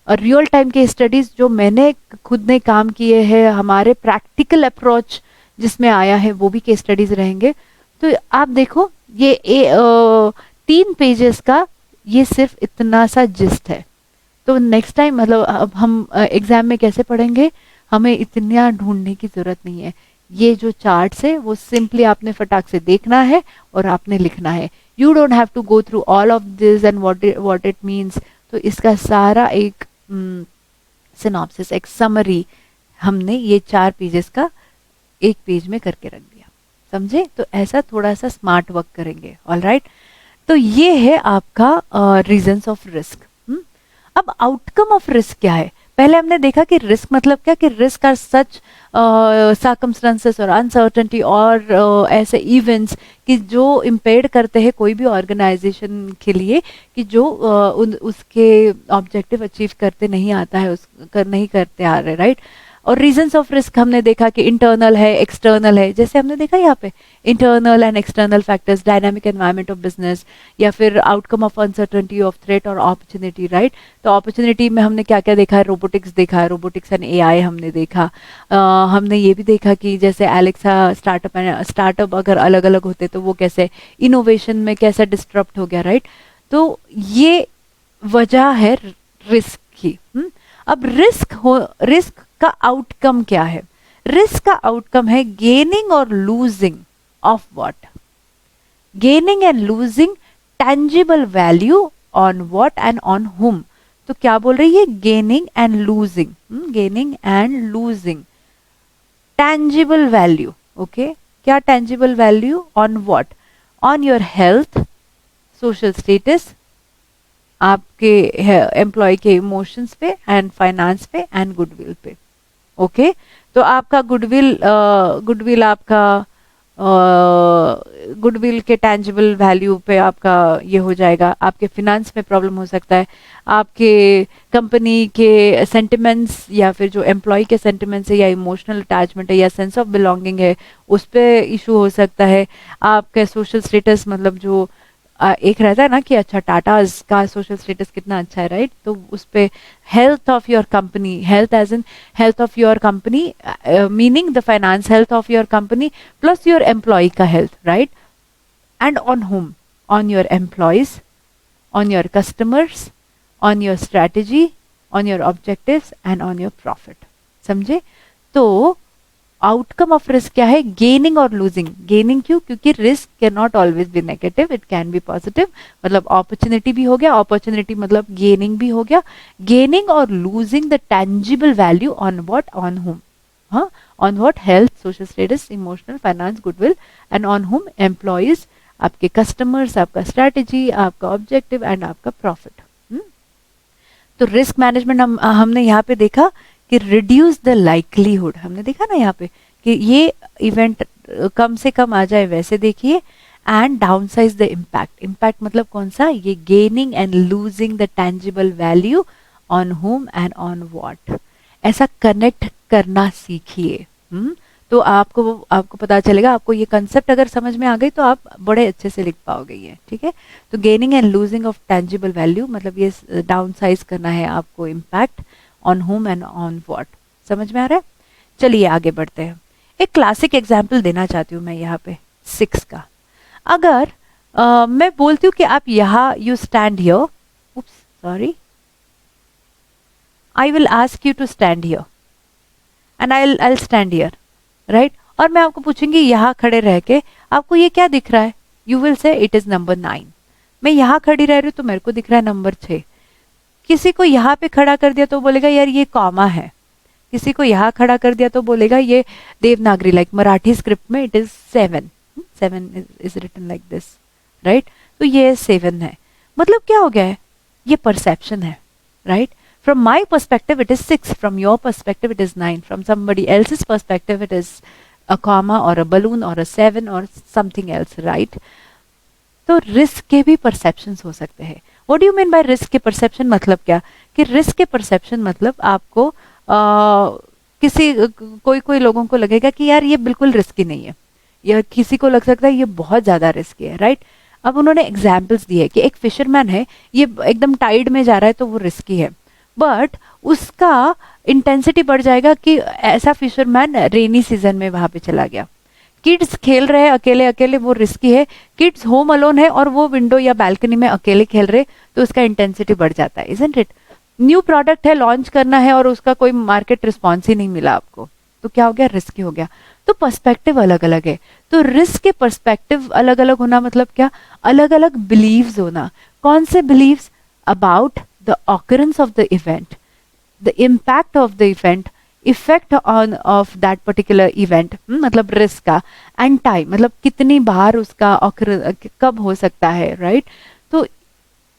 और रियल टाइम केस स्टडीज जो मैंने खुद ने काम किए हैं, हमारे प्रैक्टिकल अप्रोच जिसमें आया है, वो भी केस स्टडीज रहेंगे। तो आप देखो ये 3 पेजेस का ये सिर्फ इतना सा जिस्ट है। तो नेक्स्ट टाइम मतलब अब हम एग्जाम में कैसे पढ़ेंगे, हमें इतना ढूंढने की जरूरत नहीं है। ये जो चार्ट्स है वो सिंपली आपने फटाक से देखना है और आपने लिखना है। You don't have to go through all of this and what it means. तो इसका सारा एक सिनॉप्सिस, एक समरी हमने ये 4 पेजेस का एक पेज में करके रख दिया, समझे? तो ऐसा थोड़ा सा स्मार्ट वर्क करेंगे, ऑलराइट? तो ये है आपका रीजंस ऑफ रिस्क। अब आउटकम ऑफ रिस्क क्या है? पहले हमने देखा कि रिस्क मतलब क्या, कि रिस्क आर सच सर्कमस्टेंसेस और अनसर्टेनिटी और ऐसे इवेंट्स कि जो इम्पेड करते हैं कोई भी ऑर्गेनाइजेशन के लिए, कि जो उसके ऑब्जेक्टिव अचीव करते नहीं आता है, नहीं करते आ रहे, राइट? और रीजंस ऑफ रिस्क हमने देखा कि इंटरनल है, एक्सटर्नल है। जैसे हमने देखा यहाँ पे internal and external factors, dynamic environment of business, या फिर outcome of uncertainty of threat और अपॉर्चुनिटी, राइट? तो अपॉर्चुनिटी में हमने क्या क्या देखा है? रोबोटिक्स देखा है, रोबोटिक्स एंड एआई हमने देखा। हमने ये भी देखा कि जैसे एलेक्सा स्टार्टअप अगर अलग अलग होते तो वो कैसे इनोवेशन में कैसे डिस्टरप्ट हो गया, राइट? तो ये वजह है रिस्क की। अब रिस्क का आउटकम क्या है? रिस्क का आउटकम है गेनिंग और losing of what? Gaining and losing tangible value on what and on whom. तो क्या बोल रही है? Gaining and losing, gaining and losing tangible value. Okay, क्या tangible value? On what? On your health, social status, आपके employee के emotions पे, and finance पे, एंड गुडविल पे। ओके, तो आपका गुडविल आपका गुडविल के टेंजिबल वैल्यू पे आपका ये हो जाएगा। आपके फिनेंस में प्रॉब्लम हो सकता है, आपके कंपनी के सेंटिमेंट्स या फिर जो एम्प्लॉय के सेंटिमेंट्स है या इमोशनल अटैचमेंट है या सेंस ऑफ बिलोंगिंग है, उस पे इशू हो सकता है। आपके सोशल स्टेटस, मतलब जो एक रहता है ना कि अच्छा टाटा का सोशल स्टेटस कितना अच्छा है, राइट? तो उस पे health of your company, health as in health of your company meaning the finance health of your company plus your employee का health, right? And on whom? On your employees, on your customers, on your strategy, on your objectives and on your profit. समझे? तो outcome of risk क्या है? Gaining और losing. Gaining क्यों? क्योंकि risk can not always be negative, it can be positive. मतलब opportunity भी हो गया, अपॉर्चुनिटी मतलब गेनिंग भी हो गया। गेनिंग और losing the tangible value on what? On हुम? हाँ, on what? Health, social status, emotional, finance, goodwill, and on हुम? एम्प्लॉयज, आपके कस्टमर्स, आपका स्ट्रैटेजी, आपका ऑब्जेक्टिव एंड आपका प्रॉफिट। तो रिस्क मैनेजमेंट हमने यहाँ पे देखा कि रिड्यूस द लाइकलीहुड। हमने देखा ना यहाँ पे कि ये इवेंट कम से कम आ जाए, वैसे देखिए। And downsize the impact. Impact मतलब कौन सा? ये gaining and losing the tangible value on whom and on what. ऐसा कनेक्ट करना सीखिए। तो आपको पता चलेगा। आपको ये कंसेप्ट अगर समझ में आ गई तो आप बड़े अच्छे से लिख पाओगे ये, ठीक है? तो gaining and losing of tangible value मतलब ये डाउन साइज करना है आपको impact, on whom and on what। समझ में आ रहा है? चलिए आगे बढ़ते हैं। एक क्लासिक एग्जाम्पल देना चाहती हूँ मैं यहाँ पे 6 का। अगर मैं बोलती हूँ कि आप यहाँ you stand here, oops sorry, I will ask you to stand here and I stand here, right. और मैं आपको पूछूंगी यहाँ खड़े रह के आपको ये क्या दिख रहा है, you will say it is number 9। मैं यहाँ खड़ी रह रही हूँ तो मेरे को दिख रहा है नंबर 6। किसी को यहाँ पे खड़ा कर दिया तो बोलेगा यार ये कॉमा है, किसी को यहाँ खड़ा कर दिया तो बोलेगा ये देवनागरी, लाइक मराठी स्क्रिप्ट में it is 7 is written like this, right. तो ये 7 है, मतलब क्या हो गया है, ये परसेप्शन है, right. From my perspective it is 6, from your perspective it is 9, from somebody else's perspective it is a comma or a balloon or a 7 or something else, right। तो रिस्क के भी परसेप्शंस हो सकते हैं। What do you mean by risk के perception, मतलब क्या कि रिस्क के परसेप्शन मतलब आपको कोई लोगों को लगेगा कि यार ये बिल्कुल रिस्की नहीं है, या किसी को लग सकता है ये बहुत ज्यादा रिस्की है, राइट। अब उन्होंने एग्जाम्पल्स दिए कि एक फिशरमैन है, ये एकदम टाइड में जा रहा है तो वो रिस्की है, बट उसका इंटेंसिटी बढ़ जाएगा कि ऐसा फिशरमैन रेनी सीजन में वहां पे चला गया। किड्स खेल रहे हैं अकेले अकेले, वो रिस्की है। किड्स होम अलोन है और वो विंडो या बालकनी में अकेले खेल रहे, तो उसका इंटेंसिटी बढ़ जाता है, इजंट इट। न्यू प्रोडक्ट है, लॉन्च करना है और उसका कोई मार्केट रिस्पॉन्स ही नहीं मिला आपको, तो क्या हो गया, रिस्की हो गया। तो पर्सपेक्टिव अलग अलग है, तो रिस्क के पर्सपेक्टिव अलग अलग होना मतलब क्या, अलग अलग बिलीव्स होना। कौन से believes, about the occurrence of the event, the impact of the event, effect on of that particular event, मतलब रिस्क का, and time मतलब कितनी बार उसका कब हो सकता है, राइट। तो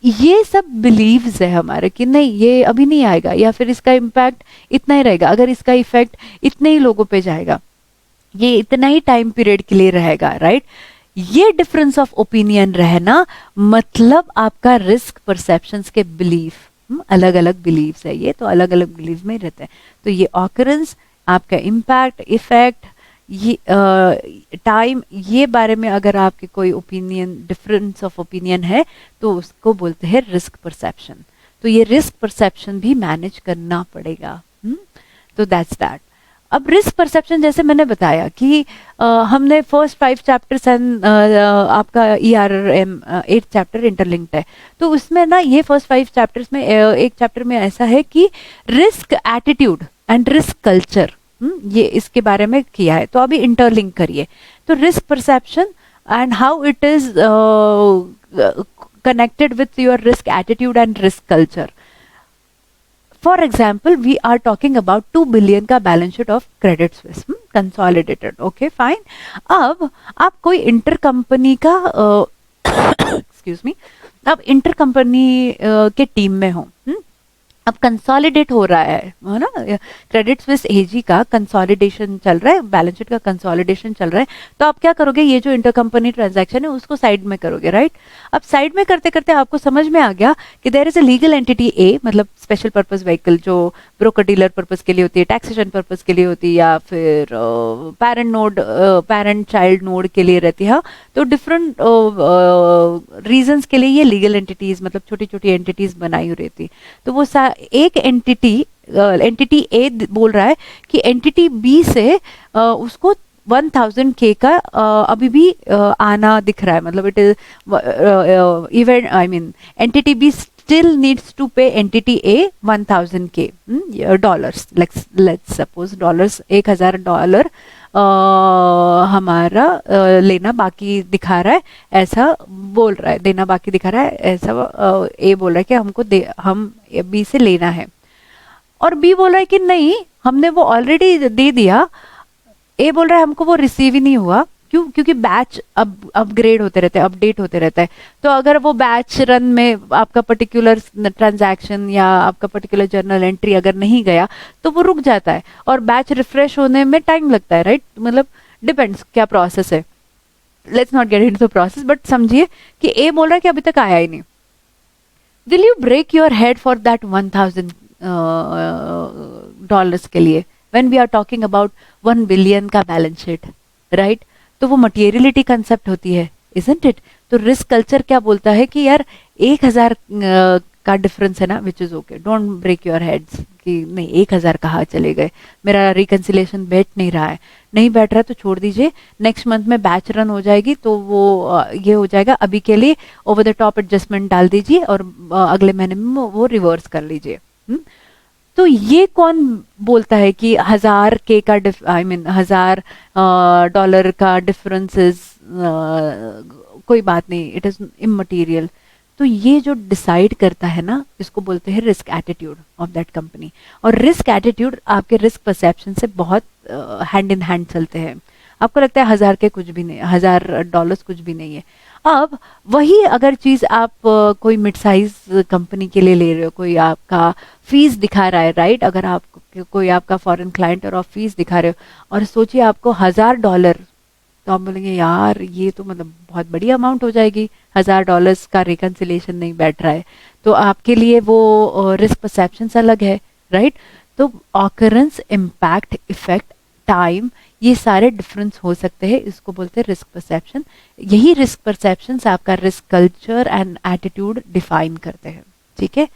ये सब बिलीव्स है हमारे कि नहीं ये अभी नहीं आएगा, या फिर इसका इम्पैक्ट इतना ही रहेगा, अगर इसका इफेक्ट इतने ही लोगों पे जाएगा, ये इतना ही टाइम पीरियड के लिए रहेगा, राइट। ये डिफरेंस ऑफ ओपिनियन रहना मतलब आपका रिस्क परसेप्शंस के बिलीफ अलग अलग बिलीव्स है, ये तो अलग अलग बिलीव में रहते हैं। तो ये ऑकरेंस, आपका इम्पैक्ट, इफेक्ट, ये टाइम, ये बारे में अगर आपके कोई ओपिनियन, डिफरेंस ऑफ ओपिनियन है तो उसको बोलते हैं रिस्क परसेप्शन। तो ये रिस्क परसेप्शन भी मैनेज करना पड़ेगा। तो दैट्स दैट। अब रिस्क परसेप्शन जैसे मैंने बताया कि हमने फर्स्ट 5 चैप्टर्स एंड आपका ERM 8 चैप्टर इंटरलिंक्ड है, तो उसमें ना ये फर्स्ट 5 चैप्टर्स में एक चैप्टर में ऐसा है कि risk attitude and risk culture, ये इसके बारे में किया है। तो अभी इंटरलिंक करिए, तो risk perception and how it is connected with your risk attitude and risk culture. For example we are talking about 2 billion का balance sheet of Credit Suisse consolidated, okay fine. अब आप कोई इंटर कंपनी का excuse me, अब inter company के team में हो, अब कंसोलिडेट हो रहा है ना, क्रेडिट स्विस एजी का कंसोलिडेशन चल रहा है, बैलेंस शीट का कंसोलिडेशन चल रहा है। तो आप क्या करोगे, ये जो इंटर कंपनी ट्रांजैक्शन है उसको साइड में करोगे, राइट। अब साइड में करते करते आपको समझ में आ गया कि there is a legal entity A, मतलब स्पेशल पर्पस व्हीकल जो ब्रोकर डीलर पर्पस के लिए होती है, टैक्सेशन पर्पस के लिए होती है, या फिर पेरेंट चाइल्ड नोड के लिए रहती है। तो डिफरेंट रीजंस के लिए ये लीगल एंटिटीज, मतलब छोटी छोटी एंटिटीज बनाई हुई रहती। तो वो एक एंटिटी ए बोल रहा है कि एंटिटी बी से उसको 1000 के का अभी भी आना दिख रहा है, मतलब it is event, I mean entity B still needs to pay entity A 1000K dollars. Let's suppose dollars, $1000 हमारा लेना बाकी दिखा रहा है, ऐसा बोल रहा है, देना बाकी दिखा रहा है, ऐसा ए बोल रहा है कि हमको हम बी से लेना है, और बी बोल रहा है कि नहीं हमने वो ऑलरेडी दे दिया। ए बोल रहा है हमको वो रिसीव ही नहीं हुआ, क्यों, क्योंकि बैच अपग्रेड होते रहते हैं, अपडेट होते रहता है। तो अगर वो बैच रन में आपका पर्टिकुलर ट्रांजैक्शन या आपका पर्टिकुलर जर्नल एंट्री अगर नहीं गया तो वो रुक जाता है, और बैच रिफ्रेश होने में टाइम लगता है, राइट। मतलब डिपेंड्स क्या प्रोसेस है, let's not get into the process, but समझिए कि ए बोल रहा है कि अभी तक आया ही नहीं। Will you break your head for that $1000 के लिए, when we are talking about 1 billion का बैलेंस शीट, राइट। तो वो मटेरियलिटी कंसेप्ट होती है, इजंट इट। तो रिस्क कल्चर क्या बोलता है कि यार 1000 का डिफरेंस है ना, which is okay, don't break your heads कि नहीं 1,000 कहाँ चले गए, मेरा रिकंसिलेशन बैठ नहीं रहा है, नहीं बैठ रहा तो छोड़ दीजिए, नेक्स्ट मंथ में बैच रन हो जाएगी तो वो ये हो जाएगा, अभी के लिए ओवर द टॉप एडजस्टमेंट डाल दीजिए और अगले महीने में वो रिवर्स कर लीजिए। तो ये कौन बोलता है कि 1,000 का आई मीन 1,000 डॉलर का डिफरेंसेस कोई बात नहीं, इट इज इमटेरियल। तो ये जो डिसाइड करता है ना, इसको बोलते हैं risk attitude of that company. और रिस्क एटीट्यूड आपके रिस्क परसेप्शन से बहुत हैंड इन हैंड चलते हैं। आपको लगता है 1,000 के कुछ भी नहीं, $1,000 कुछ भी नहीं है। अब वही अगर चीज आप कोई मिड साइज कंपनी के लिए ले रहे हो, कोई आपका फीस दिखा रहा है, राइट, अगर आप कोई आपका फॉरेन क्लाइंट और आप फीस दिखा रहे हो और सोचिए आपको $1,000, तो आप बोलेंगे यार ये तो मतलब बहुत बड़ी अमाउंट हो जाएगी, $1,000 का रिकंसिलेशन नहीं बैठ रहा है, तो आपके लिए वो रिस्क परसेप्शन अलग है, राइट। तो ऑकरेंस, इम्पैक्ट, इफेक्ट, टाइम, ये सारे डिफरेंस हो सकते हैं, इसको बोलते हैं रिस्क परसेप्शन। यही रिस्क परसेप्शन आपका risk culture and attitude define करते हैं, ठीक है।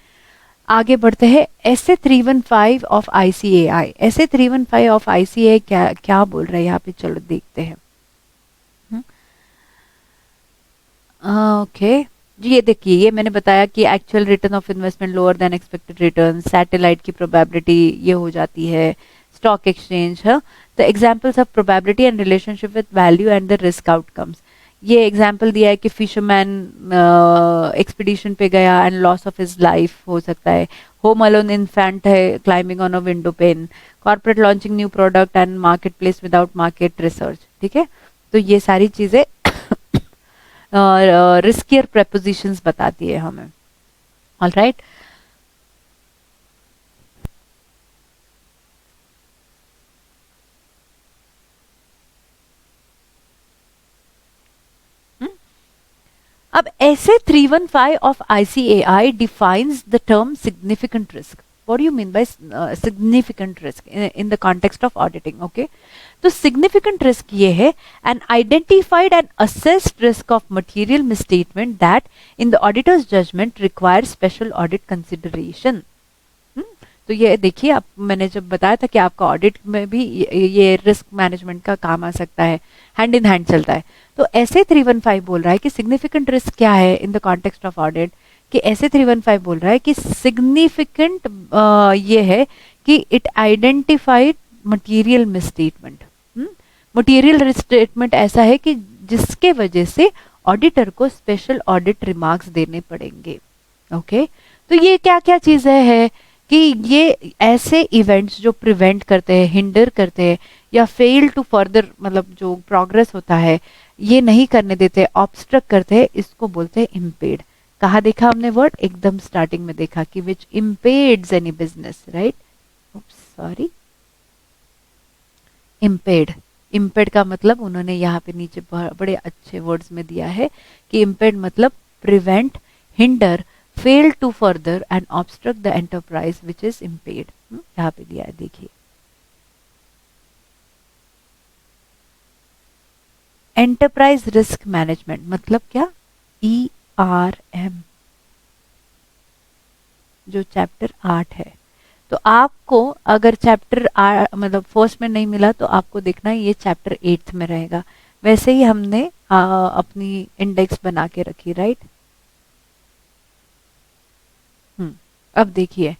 आगे बढ़ते हैं, SA 315 of ICAI। SA 315 of ICAI क्या क्या बोल रहा है यहाँ पे, चलो देखते हैं। ओके जी, ये देखिए, ये मैंने बताया कि actual return of investment lower than expected return, satellite की प्रोबेबिलिटी ये हो जाती है, स्टॉक एक्सचेंज है। The examples of probability and relationship with value and the risk outcomes. ये एग्जांपल दिया है कि फिशरमैन एक्सपीडिशन पे गया and loss of his life हो सकता है, होम अलोन इन्फेंट है climbing on a window pane, corporate launching new product and market place without market research, ठीक है। तो ये सारी चीजें रिस्कियर प्रेपोजिशंस बताती है हमें, ऑलराइट। अब ऐसे 315 of ICAI defines the term significant risk. What do you mean by significant risk in the context of auditing? Okay, तो significant risk ये है an identified and assessed risk of material misstatement that in the auditor's judgment requires special audit consideration. तो ये देखिए, आप मैंने जब बताया था कि आपका ऑडिट में भी ये रिस्क मैनेजमेंट का काम आ सकता है, हैंड इन हैंड चलता है। तो ऐसे 315 बोल रहा है कि सिग्निफिकेंट रिस्क क्या है in the context of audit, कि ऐसे 315 बोल रहा है कि सिग्निफिकेंट ये है कि it identified material misstatement. Material misstatement ऐसा है कि जिसके वजह से ऑडिटर को स्पेशल ऑडिट रिमार्क्स देने पड़ेंगे। ओके, तो ये क्या क्या चीजें है कि ये ऐसे इवेंट्स जो प्रिवेंट करते हैं, हिंडर करते हैं या फेल टू फर्दर, मतलब जो प्रोग्रेस होता है ये नहीं करने देते, ऑब्स्ट्रक्ट करते हैं, इसको बोलते हैं इम्पेड। कहा देखा हमने वर्ड, एकदम स्टार्टिंग में देखा कि which impedes any business, right. Sorry, impede. Impede का मतलब उन्होंने यहाँ पे नीचे बड़े अच्छे वर्ड्स में दिया है कि इम्पेड मतलब prevent, hinder, fail to further and obstruct the enterprise which is impaired। यहाँ पे दिया है, देखिए। एंटरप्राइज रिस्क मैनेजमेंट मतलब क्या, ERM, जो चैप्टर 8 है। तो आपको अगर चैप्टर मतलब फर्स्ट में नहीं मिला तो आपको देखना है ये चैप्टर 8 में रहेगा। वैसे ही हमने अपनी इंडेक्स बना के रखी, राइट। अब देखिए,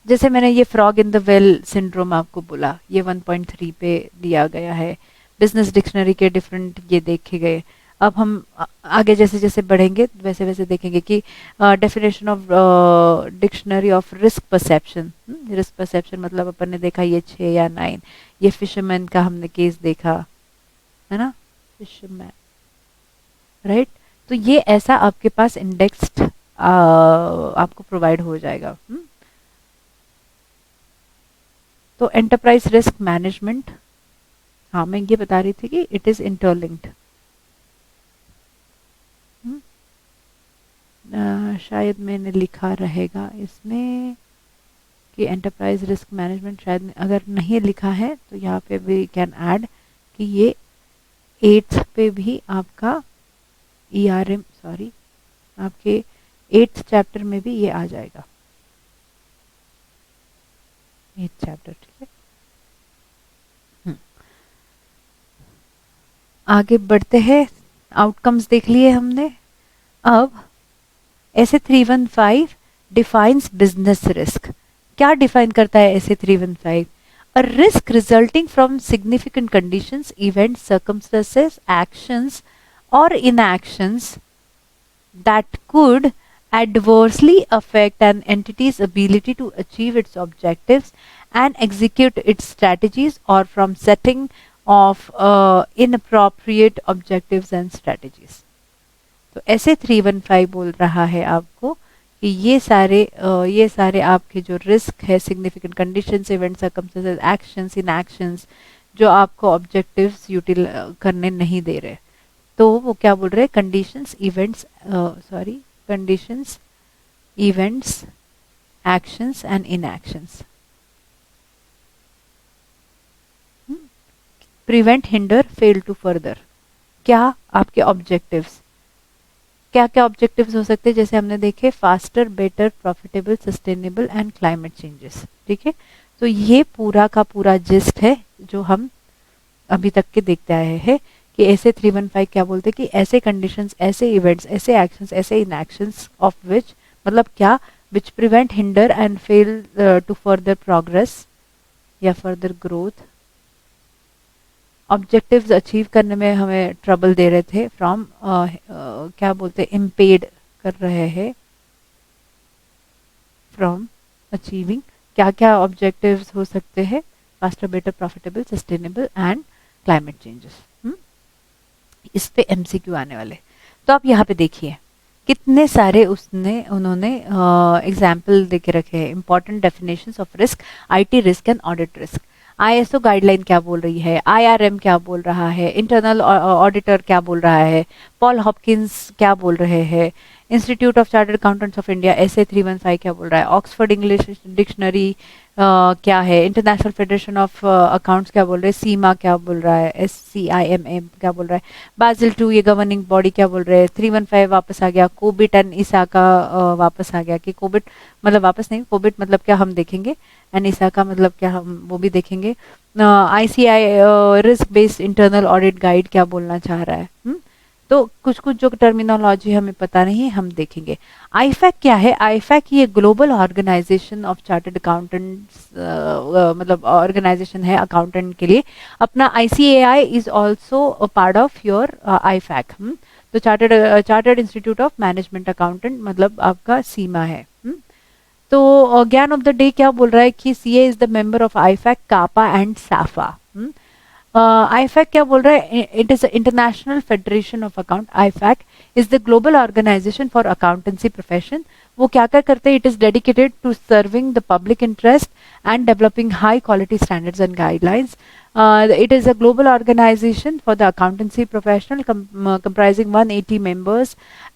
जैसे मैंने ये frog in the well syndrome आपको बोला, ये 1.3 पे दिया गया है। बिजनेस डिक्शनरी के डिफरेंट ये देखे गए। अब हम आगे जैसे जैसे बढ़ेंगे वैसे वैसे देखेंगे कि definition of dictionary of risk perception. Risk perception मतलब अपन ने देखा ये 6 या 9, ये फिशरमैन का हमने केस देखा है ना, फिशरमैन, राइट। तो ये ऐसा आपके पास इंडेक्स्ड आपको प्रोवाइड हो जाएगा। तो एंटरप्राइज रिस्क मैनेजमेंट, हाँ मैं ये बता रही थी कि इट इज इंटरलिंक्ड। शायद मैंने लिखा रहेगा इसमें कि एंटरप्राइज रिस्क मैनेजमेंट, शायद अगर नहीं लिखा है तो यहाँ पे वी कैन ऐड कि ये 8th पे भी आपका ERM, सॉरी आपके 8th चैप्टर में भी ये आ जाएगा, 8th चैप्टर, ठीक है। आगे बढ़ते हैं, आउटकम्स देख लिए हमने। अब ऐसे 315 डिफाइंस बिजनेस रिस्क। क्या डिफाइन करता है ऐसे 315? A risk resulting from significant conditions, events, circumstances, actions, or inactions that could adversely affect an entity's ability to achieve its objectives and execute its strategies, or from setting of inappropriate objectives and strategies. तो ऐसे 315 बोल रहा है आपको कि ये सारे आपके जो रिस्क है, significant conditions, events, circumstances, actions, इनएक्शंस, जो आपको ऑब्जेक्टिव्स यूटिल करने नहीं दे रहे, तो वो क्या बोल रहे हैं? Conditions, events, conditions, events, actions and inactions prevent, hinder, fail to further. क्या आपके ऑब्जेक्टिव्स, क्या क्या ऑब्जेक्टिव्स हो सकते हैं? जैसे हमने देखे, faster, better, profitable, sustainable and climate changes, ठीक है। तो ये पूरा का पूरा जिस्ट है जो हम अभी तक के देखते आए हैं कि ऐसे 315 क्या बोलते हैं कि ऐसे कंडीशंस, ऐसे इवेंट्स, ऐसे एक्शंस, ऐसे इनएक्शंस ऑफ विच, मतलब क्या, which prevent, hinder and fail to further progress या फर्दर ग्रोथ, ऑब्जेक्टिव्स अचीव करने में हमें ट्रबल दे रहे थे, फ्रॉम क्या बोलते हैं, इम्पेड कर रहे हैं फ्रॉम अचीविंग। क्या क्या ऑब्जेक्टिव्स हो सकते हैं? Faster, better, profitable, sustainable and climate changes. इस पे एमसीक्यू आने वाले। तो आप यहाँ पे देखिए कितने सारे उन्होंने एग्जाम्पल दे के रखे हैं। Important definitions of risk, IT risk and audit risk. ISO guideline क्या बोल रही है, आईआरएम क्या बोल रहा है, इंटरनल ऑडिटर क्या बोल रहा है, पॉल हॉपकिंस क्या बोल रहे हैं, institute of chartered accountants of India ऐसे 315 क्या बोल रहा है, ऑक्सफोर्ड इंग्लिश डिक्शनरी क्या है, इंटरनेशनल फेडरेशन ऑफ अकाउंट्स क्या बोल रहे हैं, सीमा क्या बोल रहा है, SCIMA क्या बोल रहा है, बाजिल 2 ये गवर्निंग बॉडी क्या बोल रहे हैं, 315 वापस आ गया, कोबिट एंड इसाका वापस आ गया कि कोबिट मतलब वापस नहीं, कोबिट मतलब क्या हम देखेंगे, एंड इसाका मतलब क्या हम वो भी देखेंगे। ICI risk based internal audit guide क्या बोलना चाह रहा है। तो कुछ कुछ जो टर्मिनोलॉजी हमें पता नहीं, हम देखेंगे। आईफैक क्या है? आईफैक ये global organization of chartered accountants, मतलब ऑर्गेनाइजेशन है अकाउंटेंट के लिए। अपना ICAI is also part of your IFAC. तो chartered institute of management accountant मतलब आपका सीमा है। तो ज्ञान ऑफ द डे क्या बोल रहा है कि CA is the member of IFAC, CAPA and SAFA. IFAC क्या बोल रहा है? It is international federation of account. IFAC is the global organisation for accountancy profession. वो क्या क्या करते हैं? It is dedicated to serving the public interest and developing high quality standards and guidelines. It is a global organization for the accountancy professional comprising 180 members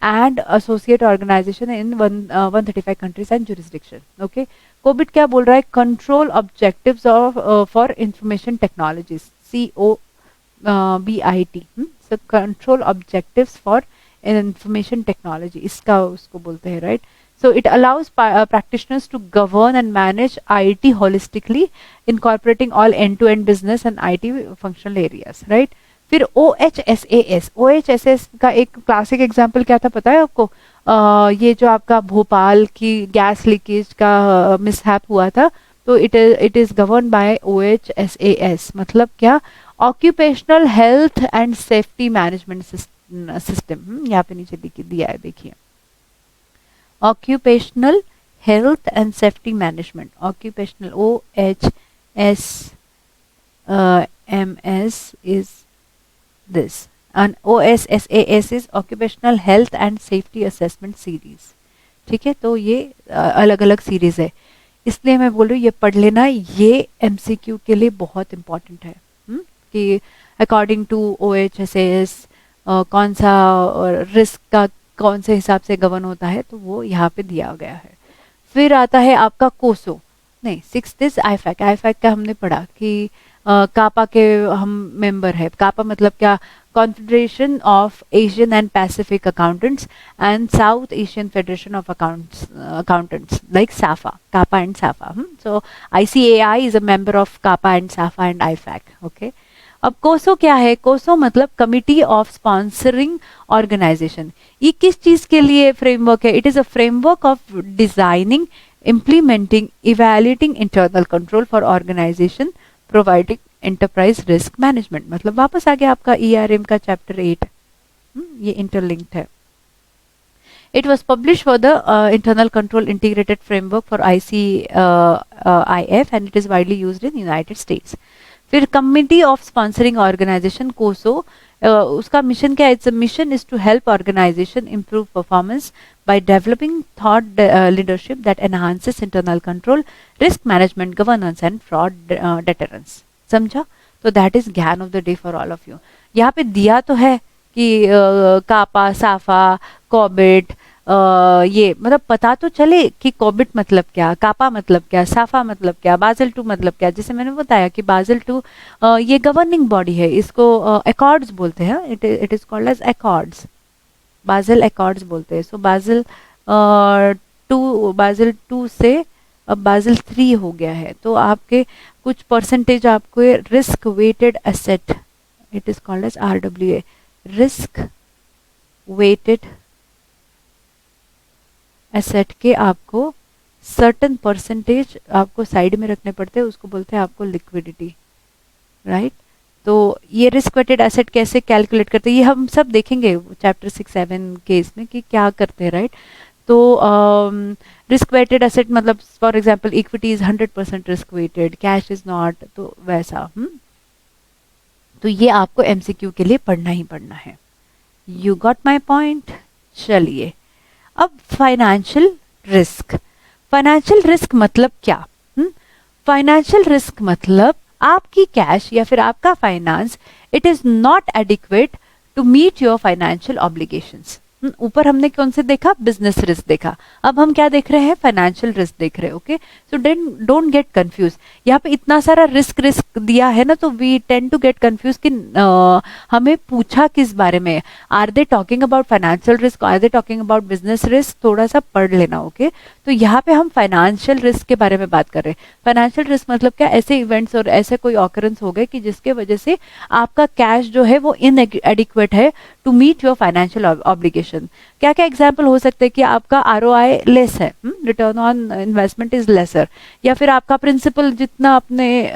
and associate organization in 135 countries and jurisdiction. Okay. COBIT क्या बोल रहा है? Control objectives of for information technologies. COBIT. So control objectives for information technology. इसका उसको बोलते हैं, right? So it allows practitioners to govern and manage IT holistically, incorporating all end-to-end business and IT functional areas, right? फिर OHSAS, OHSAS का एक classic example क्या था पता है आपको? ये जो आपका भोपाल की गैस लीकेज का मिसहैप हुआ था, तो it is govern by OHSAS। मतलब क्या? Occupational health and safety management system. यहाँ पे नीचे दिया है, देखिए, occupational health and safety management, occupational OHSMS is this, and OSSAS is occupational health and safety assessment series। ठीक है, तो ये अलग अलग सीरीज है, इसलिए मैं बोल रही हूँ ये पढ़ लेना, ये MCQ के लिए बहुत इंपॉर्टेंट है। कि अकॉर्डिंग टू OHSAS कौन सा रिस्क का कौन से हिसाब से गवर्न होता है, तो वो यहाँ पे दिया गया है। फिर आता है आपका कोसो, नहीं 6th इज आईफैक। आईफैक का हमने पढ़ा कि कापा के हम मेंबर है। कापा मतलब क्या? Confederation of Asian and Pacific Accountants, and South Asian Federation of Accountants, like SAFA, CAPA and SAFA. So ICAI is a member of CAPA and SAFA and IFAC. Okay. अब कोसो क्या है? कोसो मतलब कमिटी ऑफ स्पॉन्सरिंग ऑर्गेनाइजेशन. ये किस चीज के लिए फ्रेमवर्क है? It is a framework of designing, implementing, evaluating internal control for organization, providing enterprise risk management. मतलब वापस आ गया आपका ERM का चैप्टर 8. ये इंटरलिंक्ड है. It was published for the internal control integrated framework for ICIF and it is widely used in United States. फिर committee of sponsoring organisation COSO, उसका mission क्या है? It's a mission is to help organisation improve performance by developing thought leadership that enhances internal control, risk management, governance and fraud deterrence. समझा? तो that is ज्ञान of the day for all of you. यहाँ पे दिया तो है कि कापा, साफा, कॉबिट, ये मतलब पता तो चले कि कॉबिट मतलब क्या, कापा मतलब क्या, साफा मतलब क्या, बाज़ेल 2 मतलब क्या. जैसे मैंने बताया कि बाज़ेल 2 ये गवर्निंग बॉडी है, इसको एकॉर्ड्स बोलते हैं. It is called as Accords, बाज़ेल Accords बोलते हैं. सो बाज़ेल 2 से अब बाज़ेल 3 हो गया है. तो आपके कुछ परसेंटेज आपको risk weighted asset, it is called as RWA, risk weighted asset के आपको सर्टन परसेंटेज आपको साइड में रखने पड़ते हैं, उसको बोलते हैं आपको लिक्विडिटी, राइट. तो ये रिस्क वेटेड एसेट कैसे कैलकुलेट करते हैं ये हम सब देखेंगे चैप्टर 6-7 के इसमें कि क्या करते हैं, राइट. तो रिस्क वेटेड एसेट मतलब for example equity is 100% risk weighted, cash is not, तो वैसा. तो ये आपको MCQ के लिए पढ़ना ही पढ़ना है. You got my point. चलिए अब फाइनेंशियल रिस्क. फाइनेंशियल रिस्क मतलब क्या? फाइनेंशियल रिस्क मतलब आपकी कैश या फिर आपका finance, it is not adequate to meet your financial obligations. ऊपर हमने कौन से देखा? बिजनेस रिस्क देखा. अब हम क्या देख रहे हैं? फाइनेंशियल रिस्क देख रहे हैं. Okay, so don't get confuse. यहाँ पे इतना सारा रिस्क दिया है ना, तो we tend to get confuse कि हमें पूछा किस बारे में. Are they talking about financial risk, are they talking about business risk? थोड़ा सा पढ़ लेना. ओके, तो यहाँ पे हम फाइनेंशियल रिस्क के बारे में बात कर रहे हैं. फाइनेंशियल रिस्क मतलब क्या? ऐसे इवेंट्स और ऐसे कोई ऑकरेंस हो गए कि जिसके वजह से आपका कैश जो है वो इनएडिक्वेट है to meet your financial obligation. क्या क्या एग्जाम्पल हो सकते हैं कि आपका ROI लेस है, return on investment is lesser, या फिर आपका प्रिंसिपल जितना आपने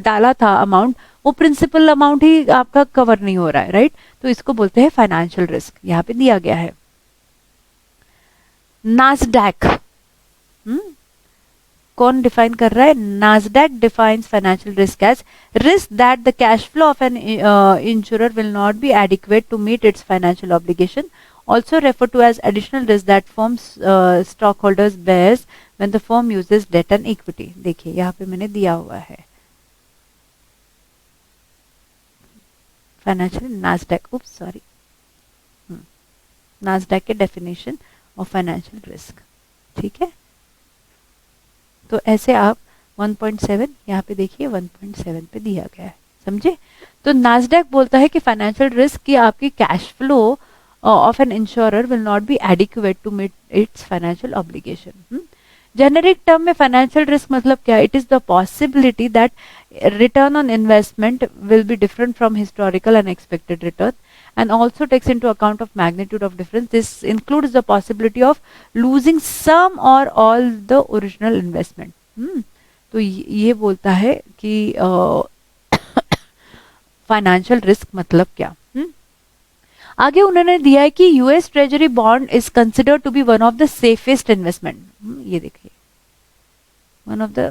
डाला था अमाउंट, वो प्रिंसिपल अमाउंट ही आपका कवर नहीं हो रहा है, राइट. तो इसको बोलते हैं फाइनेंशियल रिस्क. यहाँ पे दिया गया है नास्डैक. कौन डिफाइन कर रहा है? NASDAQ defines financial risk as risk that the cash flow of an insurer will not be adequate to meet its financial obligation, also referred to as additional risk that firm's stockholders bears when the firm uses debt and equity. देखिए यहाँ पे मैंने दिया हुआ है financial Nasdaq, sorry, Nasdaq के definition of financial risk. ठीक है, तो ऐसे आप 1.7 यहाँ पे देखिए 1.7 पे दिया गया है. समझे? तो नास्डैक बोलता है कि फाइनेंशियल रिस्क की आपकी cash flow of an insurer will not be adequate to meet its financial obligation. Generic term में financial risk मतलब क्या? It is the possibility that return on investment will be different from historical and expected return and also takes into account of magnitude of difference. This includes the possibility of losing some or all the original investment. तो ये बोलता है कि financial risk मतलब क्या. आगे उन्होंने दिया है कि US treasury bond is considered to be one of the safest investment. ये देखिए one of the,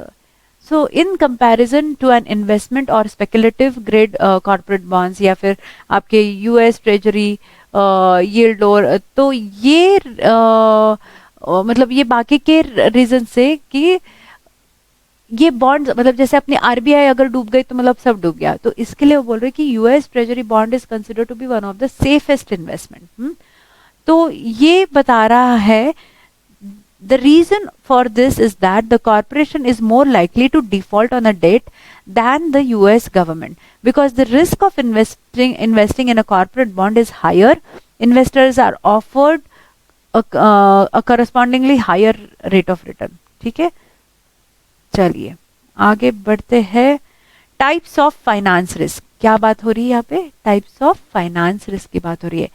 so in comparison to an investment और स्पेकुलेटिव ग्रेड कॉर्पोरेट बॉन्ड्स या फिर आपके यूएस ट्रेजरी यील्ड, और तो ये मतलब ये बाकी के रीजन से कि ये बॉन्ड मतलब जैसे अपनी RBI अगर डूब गई तो मतलब सब डूब गया, तो इसके लिए वो बोल रहे कि US treasury bond is consider to be one of the safest investment. तो ये बता रहा है The reason for this is that the corporation is more likely to default on a debt than the US government, because the risk of investing in a corporate bond is higher. Investors are offered a correspondingly higher rate of return. ठीक है, चलिए आगे बढ़ते हैं. Types of finance risk, क्या बात हो रही है यहाँ पे? टाइप्स ऑफ फाइनेंस रिस्क की बात हो रही है.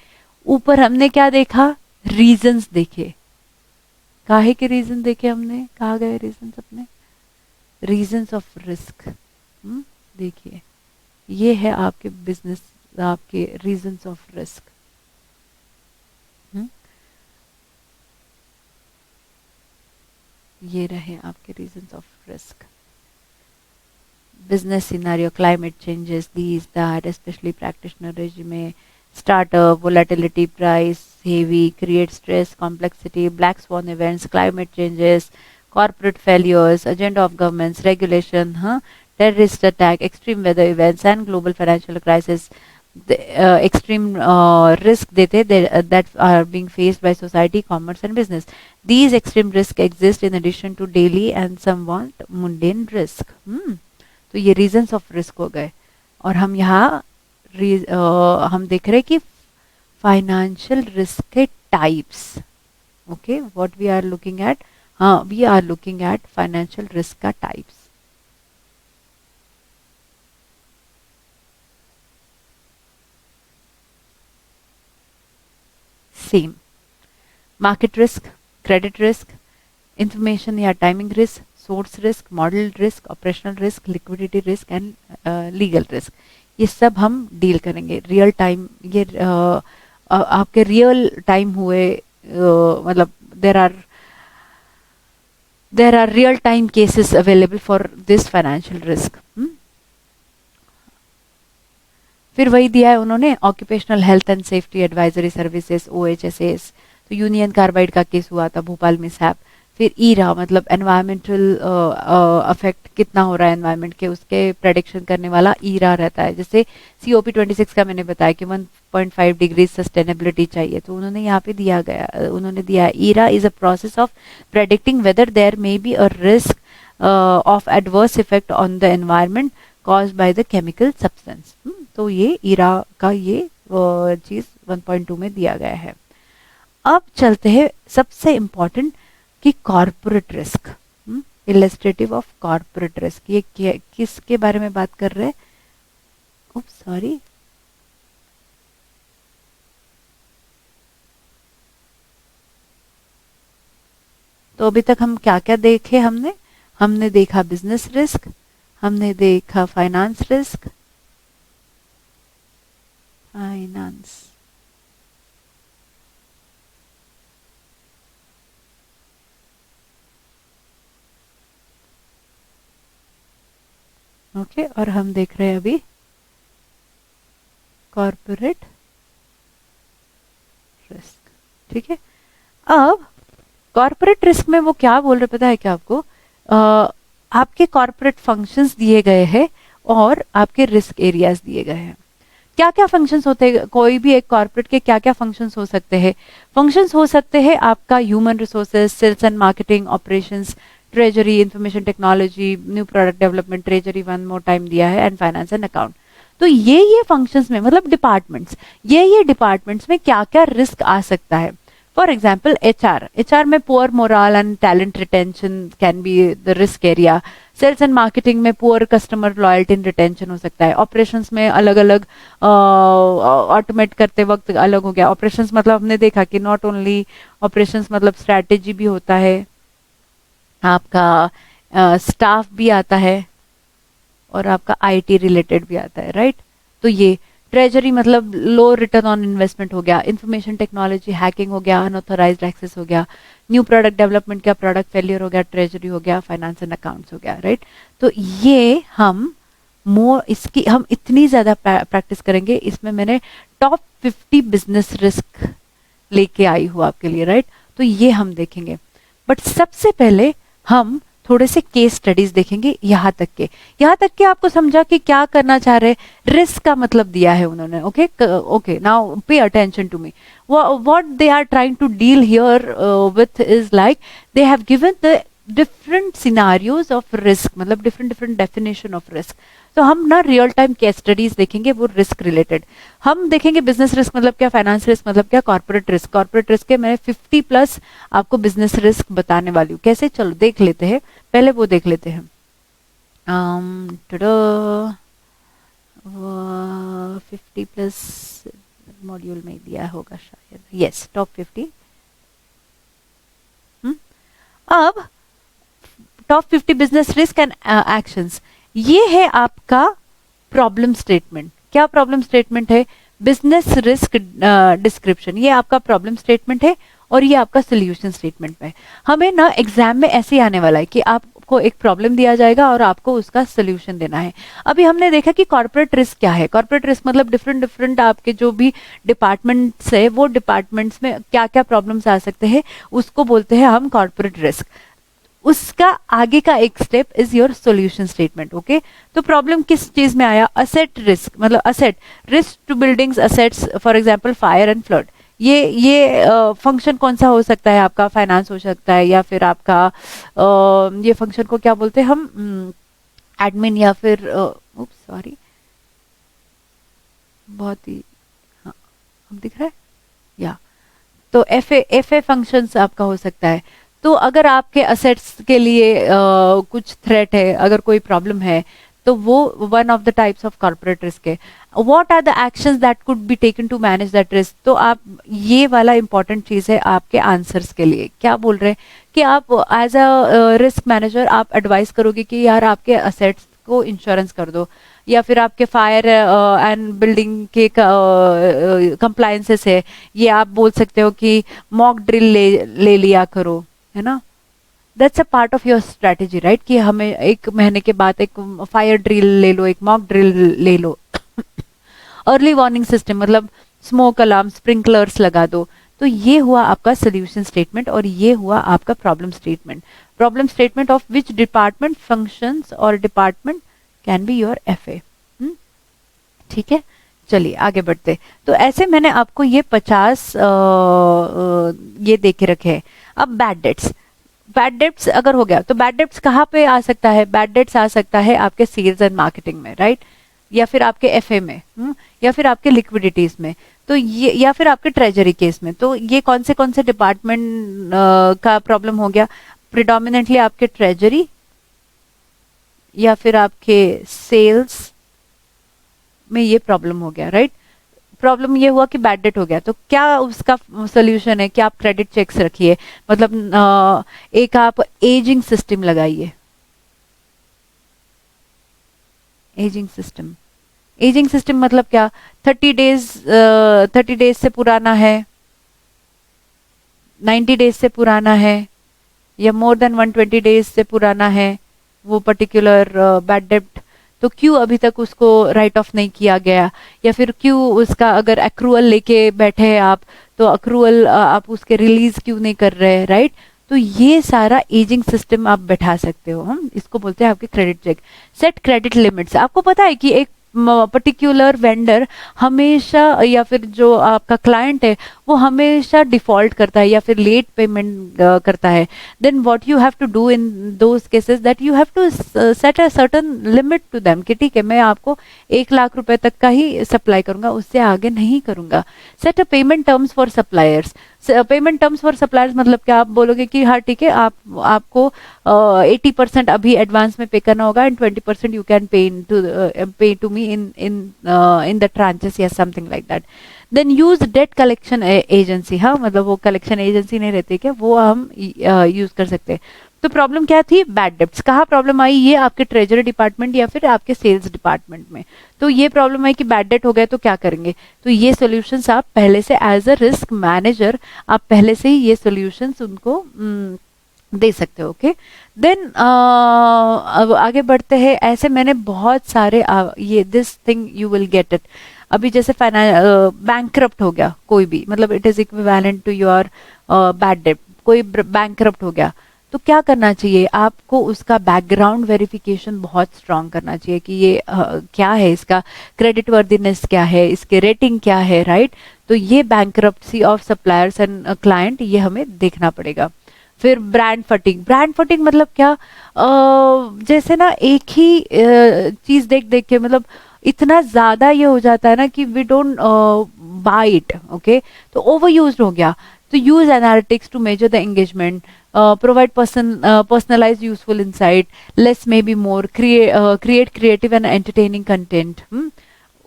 ऊपर हमने क्या देखा? रीजंस देखे. काहे के रीजन देखे हमने? कहा गए रीजंस अपने? Reasons of risk. देखिए ये है आपके बिजनेस, आपके रीजंस ऑफ रिस्क. ये रहे आपके reasons of risk. business scenario, climate changes, these, that, especially practitioner regime, startup, volatility, price, heavy, create stress, complexity, black swan events, climate changes, corporate failures, agenda of governments, regulation, terrorist attack, extreme weather events, and global financial crisis. The, extreme risk that are being faced by society, commerce, and business. These extreme risks exist in addition to daily and somewhat mundane risk. तो ये reasons of risk हो गए. और हम यहाँ हम देख रहे हैं कि फाइनेंशियल रिस्क के types. Okay, what we are looking at? We are looking at financial risk का types. Same market risk, credit risk, information या timing risk, source risk, model risk, operational risk, liquidity risk and legal risk. ये सब हम deal करेंगे. Real time, ये आपके real time हुए, मतलब there are real time cases available for this financial risk. फिर वही दिया है उन्होंने, occupational health and safety advisory services, OHSAs. तो यूनियन कार्बाइड का केस हुआ था, भोपाल में सैप. फिर ईरा मतलब एनवायरमेंटल अफेक्ट कितना हो रहा है एनवायरमेंट के, उसके प्रेडिक्शन करने वाला ईरा रहता है. जैसे COP26 का मैंने बताया कि 1.5 डिग्री सस्टेनेबिलिटी चाहिए, तो उन्होंने यहाँ पे दिया गया, उन्होंने दिया ERA is a process of predicting whether there may be a risk of adverse effect on the environment caused by the chemical substance. तो ये ईरा का ये चीज 1.2 में दिया गया है. अब चलते हैं सबसे इंपॉर्टेंट कि corporate risk, illustrative of corporate risk. ये किसके बारे में बात कर रहे हैं? सॉरी, तो अभी तक हम क्या क्या देखे? हमने देखा बिजनेस रिस्क, हमने देखा फाइनेंस रिस्क, फाइनेंस, ओके, और हम देख रहे हैं अभी कॉर्पोरेट रिस्क. ठीक है, अब कॉर्पोरेट रिस्क में वो क्या बोल रहे पता है क्या आपको? आपके कॉर्पोरेट फंक्शंस दिए गए हैं और आपके रिस्क एरियाज दिए गए हैं. क्या क्या फंक्शंस होते हैं? कोई भी एक कॉर्पोरेट के क्या क्या फंक्शंस हो सकते हैं? फंक्शंस हो सकते हैं आपका human resources, sales and marketing, operations, treasury, information technology, new product development, treasury one more time दिया है, एंड फाइनेंस एंड अकाउंट. तो ये फंक्शंस में मतलब डिपार्टमेंट्स, ये डिपार्टमेंट्स में क्या क्या रिस्क आ सकता है? फॉर एग्जाम्पल HR में poor moral and talent retention can be the risk area. Sales and marketing में poor customer loyalty and retention हो सकता है. ऑपरेशंस में अलग अलग ऑटोमेट करते वक्त अलग हो गया. ऑपरेशंस मतलब हमने देखा कि नॉट ओनली ऑपरेशंस मतलब स्ट्रैटेजी भी होता है, आपका स्टाफ भी आता है, और आपका IT रिलेटेड भी आता है, राइट? तो ये ट्रेजरी मतलब लो रिटर्न ऑन इन्वेस्टमेंट हो गया. इंफॉर्मेशन टेक्नोलॉजी, हैकिंग हो गया, अनऑथराइज्ड एक्सेस हो गया. न्यू प्रोडक्ट डेवलपमेंट का प्रोडक्ट फेलियर हो गया, ट्रेजरी हो गया, फाइनेंस एंड अकाउंट्स हो गया, राइट? तो ये हम इसकी हम इतनी ज्यादा प्रैक्टिस करेंगे. इसमें मैंने टॉप 50 बिजनेस रिस्क लेके आई हूँ आपके लिए, राइट? तो ये हम देखेंगे. बट सबसे पहले हम थोड़े से केस स्टडीज देखेंगे, यहाँ तक के आपको समझा कि क्या करना चाह रहे, रिस्क का मतलब दिया है उन्होंने। Okay okay, now pay attention to me, what they are trying to deal here with is like they have given the different scenarios of risk, मतलब different definition of risk। तो हम ना रियल टाइम केस स्टडीज देखेंगे वो risk related. हम देखेंगे business risk मतलब क्या, फाइनेंस रिस्क मतलब क्या, कॉर्पोरेट रिस्क के मैं 50+ आपको बिजनेस रिस्क बताने वाली हूँ। कैसे, चलो देख लेते हैं, पहले वो देख लेते हैं। 50+ मॉड्यूल में दिया होगा शायद, यस, टॉप 50। अब top 50 business risk and actions, ये है आपका प्रॉब्लम स्टेटमेंट। क्या प्रॉब्लम स्टेटमेंट है, बिजनेस रिस्क डिस्क्रिप्शन, ये आपका प्रॉब्लम स्टेटमेंट है और ये आपका सोल्यूशन स्टेटमेंट है। हमें ना एग्जाम में ऐसे ही आने वाला है कि आपको एक प्रॉब्लम दिया जाएगा और आपको उसका सोल्यूशन देना है। अभी हमने देखा कि कॉर्पोरेट रिस्क क्या है, कॉर्पोरेट रिस्क मतलब डिफरेंट आपके जो भी डिपार्टमेंट्स है वो डिपार्टमेंट्स में क्या क्या प्रॉब्लम्स आ सकते हैं उसको बोलते हैं हम कॉर्पोरेट रिस्क। उसका आगे का एक step is your solution statement. Okay, तो प्रॉब्लम किस चीज में आया, असेट रिस्क, मतलब asset risk to buildings assets, for example fire and flood. ये फंक्शन कौन सा हो सकता है, आपका फाइनेंस हो सकता है या फिर आपका ये फंक्शन को क्या बोलते हैं हम, एडमिन या फिर सॉरी बहुत ही, हाँ अब दिख रहा है या, तो एफ ए फंक्शंस आपका हो सकता है। तो अगर आपके असेट्स के लिए कुछ थ्रेट है, अगर कोई प्रॉब्लम है, तो वो one of the types of corporate risk है। What are the actions that could be taken to manage that risk, तो आप ये वाला इंपॉर्टेंट चीज है आपके आंसर्स के लिए। क्या बोल रहे हैं कि आप एज अ रिस्क मैनेजर आप एडवाइस करोगे कि यार आपके असेट्स को इंश्योरेंस कर दो, या फिर आपके फायर एंड बिल्डिंग के कंप्लायंसेस है, ये आप बोल सकते हो कि मॉक ड्रिल ले लिया करो, है ना। That's a part of your strategy, right, कि हमें 1 महीने के बाद एक फायर ड्रिल ले लो, एक मॉक ड्रिल ले लो। अर्ली वार्निंग सिस्टम मतलब स्मोक अलार्म, स्प्रिंकलर्स लगा दो। तो ये हुआ आपका सोल्यूशन स्टेटमेंट और ये हुआ आपका problem statement. Problem statement of which department, functions और department can be your FA. ठीक है, चलिए आगे बढ़ते। तो ऐसे मैंने आपको ये 50 ये दे के रखे हैं। अब बैड डेट्स अगर हो गया तो बैड डेट्स कहाँ पे आ सकता है, बैड डेट्स आ सकता है आपके सेल्स एंड मार्केटिंग में, राइट, या फिर आपके एफए में, या फिर आपके लिक्विडिटीज में, तो ये या फिर आपके ट्रेजरी केस में। तो ये कौन से डिपार्टमेंट का प्रॉब्लम हो गया, प्रिडोमिनेंटली आपके ट्रेजरी या फिर आपके सेल्स में ये प्रॉब्लम हो गया, राइट। प्रॉब्लम ये हुआ कि बैड डेट हो गया, तो क्या उसका सोल्यूशन है कि आप क्रेडिट चेक्स रखिए, मतलब एक आप एजिंग सिस्टम लगाइए। एजिंग सिस्टम मतलब क्या, 30 डेज से पुराना है, 90 डेज से पुराना है, या मोर देन 120 डेज से पुराना है वो पर्टिकुलर बैड डेट, तो क्यों अभी तक उसको राइट ऑफ नहीं किया गया, या फिर क्यों उसका अगर अक्रूअल लेके बैठे हैं आप, तो अक्रूअल आप उसके रिलीज क्यों नहीं कर रहे, राइट। तो ये सारा एजिंग सिस्टम आप बैठा सकते हो, हम इसको बोलते हैं आपके credit check. Set credit limits, आपको पता है कि एक पर्टिकुलर वेंडर हमेशा या फिर जो आपका क्लाइंट है वो हमेशा डिफॉल्ट करता है या फिर लेट पेमेंट करता है, then what you have to do in those cases that you have to set a certain limit to them कि ठीक है मैं आपको 1 लाख रुपए तक का ही सप्लाई करूंगा, उससे आगे नहीं करूंगा। Set a payment terms for suppliers, payment terms for suppliers मतलब क्या, आप बोलोगे कि हाँ ठीक है आपको 80% अभी एडवांस में पे करना होगा and 20% you can pay to me in the tranches या something like that. Then use debt collection agency, हाँ मतलब वो कलेक्शन एजेंसी नहीं रहती क्या, वो हम यूज कर सकते हैं। तो प्रॉब्लम क्या थी, बैड डेब्ट्स। कहाँ प्रॉब्लम आई, ये आपके ट्रेजरी डिपार्टमेंट या फिर आपके सेल्स डिपार्टमेंट में। तो ये प्रॉब्लम है कि बैड डेट हो गया तो क्या करेंगे, तो ये सॉल्यूशंस आप पहले से एज अ रिस्क मैनेजर आप पहले से ही ये सॉल्यूशंस उनको दे सकते हो। ओके, देन अब आगे बढ़ते हैं। ऐसे मैंने बहुत सारे ये this thing you will get it. अभी जैसे बैंकरप्ट हो गया कोई भी, मतलब it is equivalent to your bad debt, कोई बैंकरप्ट हो गया तो क्या करना चाहिए आपको, उसका बैकग्राउंड वेरिफिकेशन बहुत स्ट्रांग करना चाहिए कि ये क्या है, इसका क्रेडिट वर्दीनेस क्या है, इसके रेटिंग क्या है, राइट। तो ये bankruptcy of suppliers and client, ये हमें देखना पड़ेगा। फिर ब्रांड फटिंग मतलब क्या, जैसे ना एक ही चीज देख देख के मतलब इतना ज्यादा ये हो जाता है ना कि we don't buy it, okay. तो ओवर यूज हो गया। तो use analytics to measure the engagement, provide personalise useful insight, less may be more, create creative and entertaining content.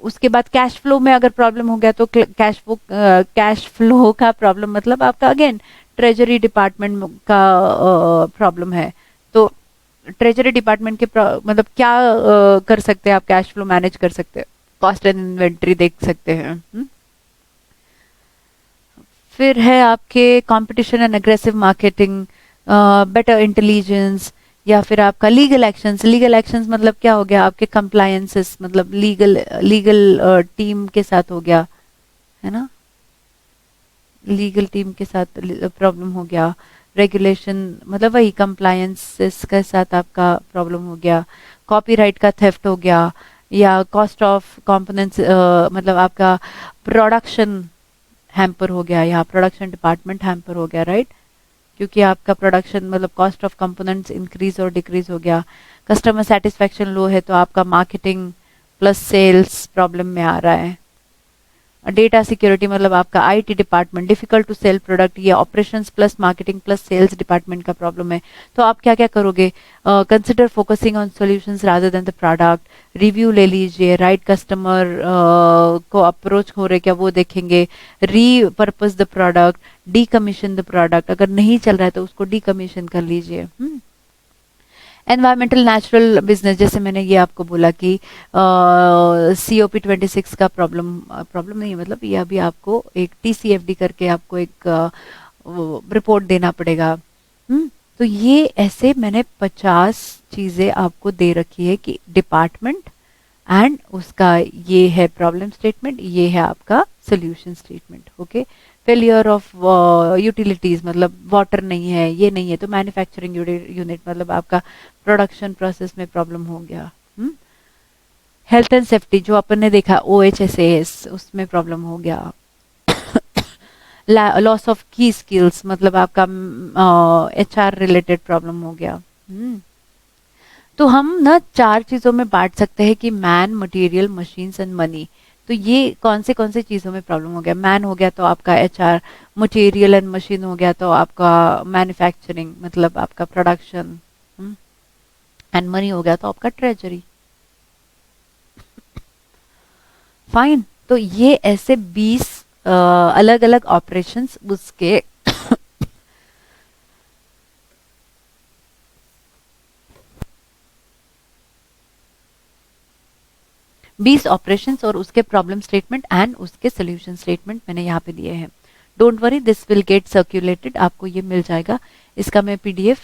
उसके बाद कैश फ्लो में अगर प्रॉब्लम हो गया तो कैश फ्लो का प्रॉब्लम मतलब आपका अगेन ट्रेजरी डिपार्टमेंट का प्रॉब्लम है। तो ट्रेजरी डिपार्टमेंट के मतलब क्या कर सकते हैं आप, कैश फ्लो मैनेज कर सकते हैं, कॉस्ट एंड इन्वेंट्री देख सकते हैं। फिर है आपके competition and aggressive marketing, better intelligence, या फिर आपका लीगल एक्शंस मतलब क्या हो गया, आपके कंप्लायंसेस मतलब लीगल टीम के साथ हो गया, है ना, लीगल टीम के साथ प्रॉब्लम हो गया। रेगुलेशन मतलब वही कंप्लायंसेस के साथ आपका प्रॉब्लम हो गया। कॉपीराइट का थेफ्ट हो गया, या कॉस्ट ऑफ कंपोनेंट्स मतलब आपका प्रोडक्शन हैम्पर हो गया, या प्रोडक्शन डिपार्टमेंट हैम्पर हो गया, राइट। क्योंकि आपका प्रोडक्शन मतलब कॉस्ट ऑफ कंपोनेंट्स इंक्रीज और डिक्रीज हो गया। कस्टमर सेटिस्फेक्शन लो है तो आपका मार्केटिंग प्लस सेल्स प्रॉब्लम में आ रहा है। डेटा सिक्योरिटी मतलब आपका IT department difficult to sell product, ये operations plus marketing plus sales department का प्रॉब्लम है। तो आप क्या क्या करोगे, consider focusing on solutions rather than the product, review ले लीजिए, राइट कस्टमर को अप्रोच हो रहे क्या वो देखेंगे, repurpose the product, decommission the product, अगर नहीं चल रहा है तो उसको डीकमीशन कर लीजिए। एनवायरमेंटल नेचुरल बिजनेस, जैसे मैंने ये आपको बोला कि COP26 का प्रॉब्लम नहीं है, मतलब ये अभी आपको एक TCFD करके आपको एक रिपोर्ट देना पड़ेगा। तो ये ऐसे मैंने 50 चीजें आपको दे रखी है कि डिपार्टमेंट एंड उसका ये है प्रॉब्लम स्टेटमेंट, ये है आपका solution statement, okay. Failure of utilities मतलब वाटर नहीं है, ये नहीं है, तो मैन्युफैक्चरिंग यूनिट मतलब आपका प्रोडक्शन प्रोसेस में प्रॉब्लम हो गया। हेल्थ एंड सेफ्टी जो अपन ने देखा OHSAS, उसमें प्रॉब्लम हो गया। लॉस ऑफ की स्किल्स मतलब आपका HR रिलेटेड प्रॉब्लम हो गया। तो हम ना 4 चीजों में बांट सकते हैं कि man, material, machines and money. तो ये कौन से चीजों में प्रॉब्लम हो गया, मैन हो गया तो आपका HR, मटेरियल एंड मशीन हो गया तो आपका मैन्युफैक्चरिंग मतलब आपका प्रोडक्शन, एंड मनी हो गया तो आपका ट्रेजरी। फाइन। तो ये ऐसे 20 अलग अलग ऑपरेशंस उसके 20 ऑपरेशंस और उसके प्रॉब्लम स्टेटमेंट एंड उसके सोल्यूशन स्टेटमेंट मैंने यहाँ पे दिए हैं। Don't worry, this will get circulated, आपको ये मिल जाएगा। इसका मैं PDF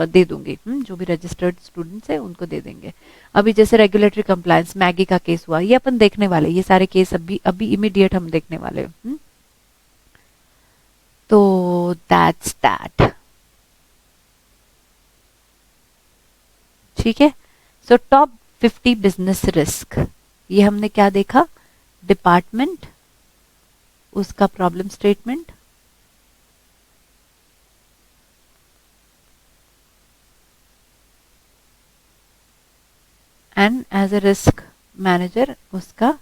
दे दूंगी, जो भी रजिस्टर्ड स्टूडेंट्स है उनको दे देंगे। अभी जैसे रेगुलेटरी कंप्लायंस, मैगी का केस हुआ, ये अपन देखने वाले, ये सारे केस अभी अभी इमीडिएट हम देखने वाले हैं। तो दैट्स दैट, ठीक है। सो टॉप 50 बिजनेस रिस्क, ये हमने क्या देखा, डिपार्टमेंट, उसका problem statement, and as a risk manager उसका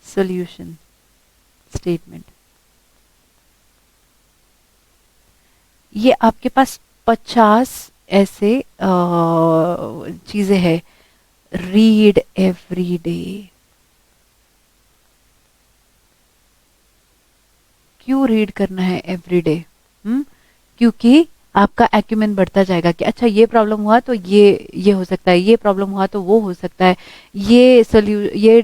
सॉल्यूशन स्टेटमेंट। ये आपके पास 50 ऐसे चीजें हैं। Read every day. क्यों रीड करना है एवरी डे? क्योंकि आपका एक्यूमेन बढ़ता जाएगा कि अच्छा ये प्रॉब्लम हुआ तो ये हो सकता है, ये प्रॉब्लम हुआ तो वो हो सकता है, ये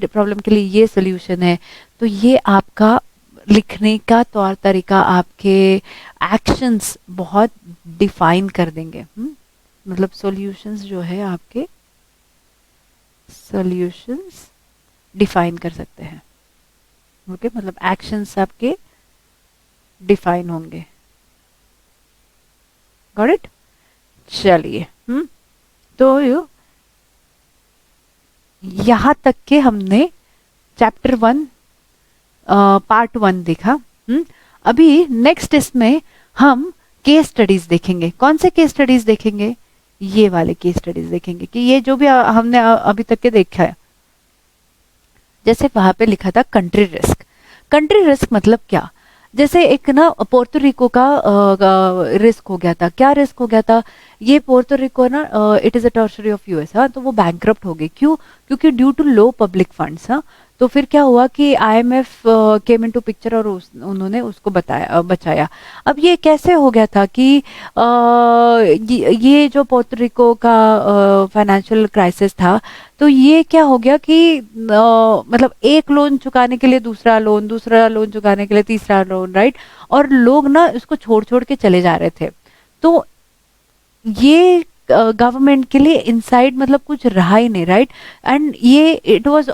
प्रॉब्लम के लिए ये सोल्यूशन है। तो ये आपका लिखने का तौर तरीका, आपके एक्शंस बहुत डिफाइन कर देंगे। मतलब सॉल्यूशंस जो है आपके, सॉल्यूशंस डिफाइन कर सकते हैं, ओके। मतलब एक्शंस आपके डिफाइन होंगे। Got it? चलिए, तो यहाँ तक के हमने चैप्टर 1 पार्ट 1 देखा। अभी नेक्स्ट इसमें हम केस स्टडीज देखेंगे। कौन से केस स्टडीज देखेंगे? ये वाले केस स्टडीज देखेंगे कि ये जो भी हमने अभी तक के देखा है, जैसे वहां पे लिखा था कंट्री रिस्क। कंट्री रिस्क मतलब क्या? जैसे एक ना पोर्टो रिको का रिस्क हो गया था। क्या रिस्क हो गया था? ये पोर्टो रिको ना it is a territory of US, हाँ, तो वो बैंकरप्ट हो गई। क्यों? क्योंकि due to low public funds. हाँ, तो फिर क्या हुआ कि आईएमएफ केम इनटू पिक्चर और उन्होंने उसको बचाया। अब ये कैसे हो गया था कि ये जो पोर्टो रिको का फाइनेंशियल क्राइसिस था, तो ये क्या हो गया कि मतलब एक लोन चुकाने के लिए दूसरा लोन, दूसरा लोन चुकाने के लिए तीसरा लोन, राइट? और लोग ना इसको छोड़ छोड़ के चले जा रहे थे। तो ये गवर्नमेंट के लिए इनसाइड मतलब कुछ रहा ही नहीं, राइट? एंड ये it was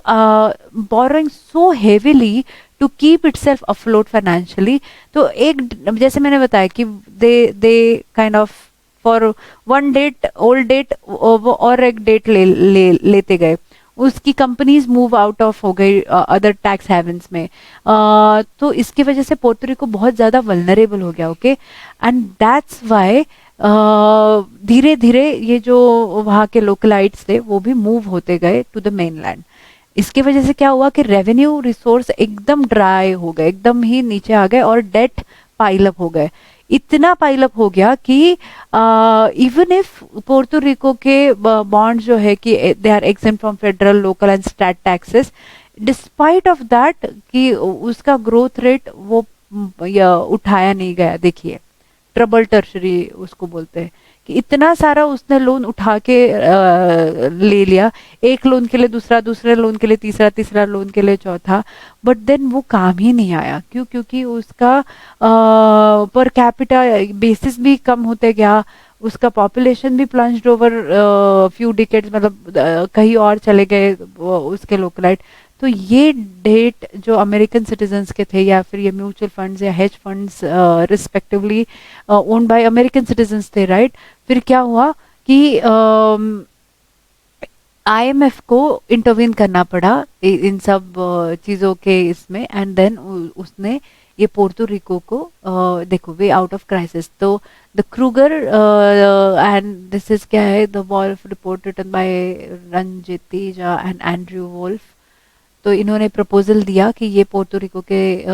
borrowing so heavily to keep itself afloat financially. तो एक, जैसे मैंने बताया कि they kind of for one debt old debt और एक डेट लेते गए। उसकी कंपनीज मूव आउट ऑफ हो गई अदर टैक्स हेवंस में। तो इसकी वजह से पोर्टो रिको बहुत ज्यादा वल्नरेबल हो गया। ओके, एंड दैट्स वाई धीरे धीरे ये जो वहाँ के लोकलाइट्स थे वो भी मूव होते गए टू द मेनलैंड। इसकी वजह से क्या हुआ कि रेवेन्यू रिसोर्स एकदम ड्राई हो गए, एकदम ही नीचे आ गए, और डेट पाइलअप हो गए। इतना पाइलअप हो गया कि इवन इफ पोर्टो रिको के बॉन्ड जो है कि they are exempt from federal, local and state taxes, despite of that कि उसका ग्रोथ रेट वो उठाया नहीं गया। देखिए, ट्रबल टर्शरी उसको बोलते हैं कि इतना सारा उसने लोन उठा के ले लिया, एक लोन के लिए दूसरा, दूसरे लोन के लिए तीसरा, तीसरा लोन के लिए चौथा, बट देन वो काम ही नहीं आया। क्यों? क्योंकि उसका पर कैपिटा बेसिस भी कम होते गया, उसका पॉपुलेशन भी प्लंज्ड ओवर फ्यू डिकेड्स, मतलब कहीं और चले गए उसके लोकलाइट। तो ये डेट जो अमेरिकन सिटीजन्स के थे, या फिर ये म्यूचुअल फंड्स या hedge funds respectively owned by American citizens थे, राइट? फिर क्या हुआ कि आईएमएफ को इंटरवीन करना पड़ा इन सब चीजों के इसमें, एंड देन उसने ये पोर्टो रिको को देखो वे आउट ऑफ क्राइसिस। तो the Krueger and this is क्या है, the Wolf report written by Ranjit Teja and Andrew Wolf. तो इन्होंने प्रपोजल दिया कि ये पोर्टो रिको के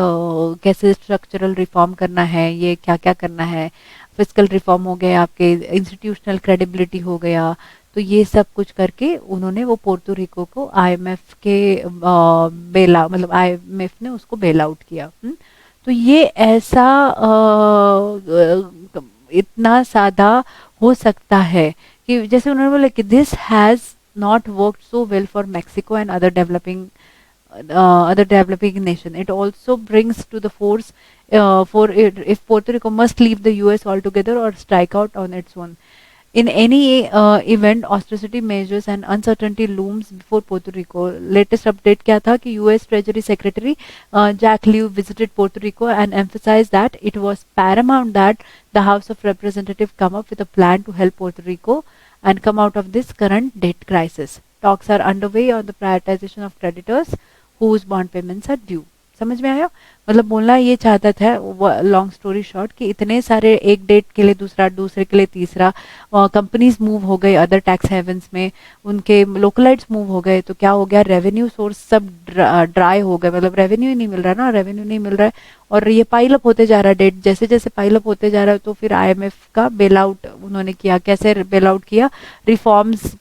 कैसे स्ट्रक्चरल रिफॉर्म करना है, ये क्या क्या करना है। फिजिकल रिफॉर्म हो गया, आपके इंस्टीट्यूशनल क्रेडिबिलिटी हो गया। तो ये सब कुछ करके उन्होंने वो पोर्टो रिको को आईएमएफ के बेला मतलब आईएमएफ ने उसको बेल आउट किया। तो ये ऐसा इतना सादा हो सकता है कि जैसे उन्होंने बोला कि this has not worked so well for Mexico and other developing nation. It also brings to the force for it, if Puerto Rico must leave the US altogether or strike out on its own. In any event, austerity measures and uncertainty looms before Puerto Rico. Latest update क्या था कि US Treasury Secretary Jack Lew visited Puerto Rico and emphasized that it was paramount that the House of Representatives come up with a plan to help Puerto Rico and come out of this current debt crisis. Talks are underway on the prioritization of creditors whose bond payments are due. समझ में आया? मतलब बोलना ये चाहता था, long story short, कि इतने सारे एक डेट के लिए दूसरा, दूसरे के लिए तीसरा, कंपनीज मूव हो गए अदर टैक्स हेवंस में, उनके लोकलाइट्स मूव हो गए। तो क्या हो गया, रेवेन्यू सोर्स सब ड्राई हो गए, मतलब रेवेन्यू ही नहीं मिल रहा ना, रेवेन्यू नहीं मिल रहा है, और ये पाइल अप होते जा रहा है डेट। जैसे जैसे पाइल अप होते जा रहा है, तो फिर आईएमएफ का बेल आउट उन्होंने किया। कैसे बेल आउट किया? रिफॉर्म्स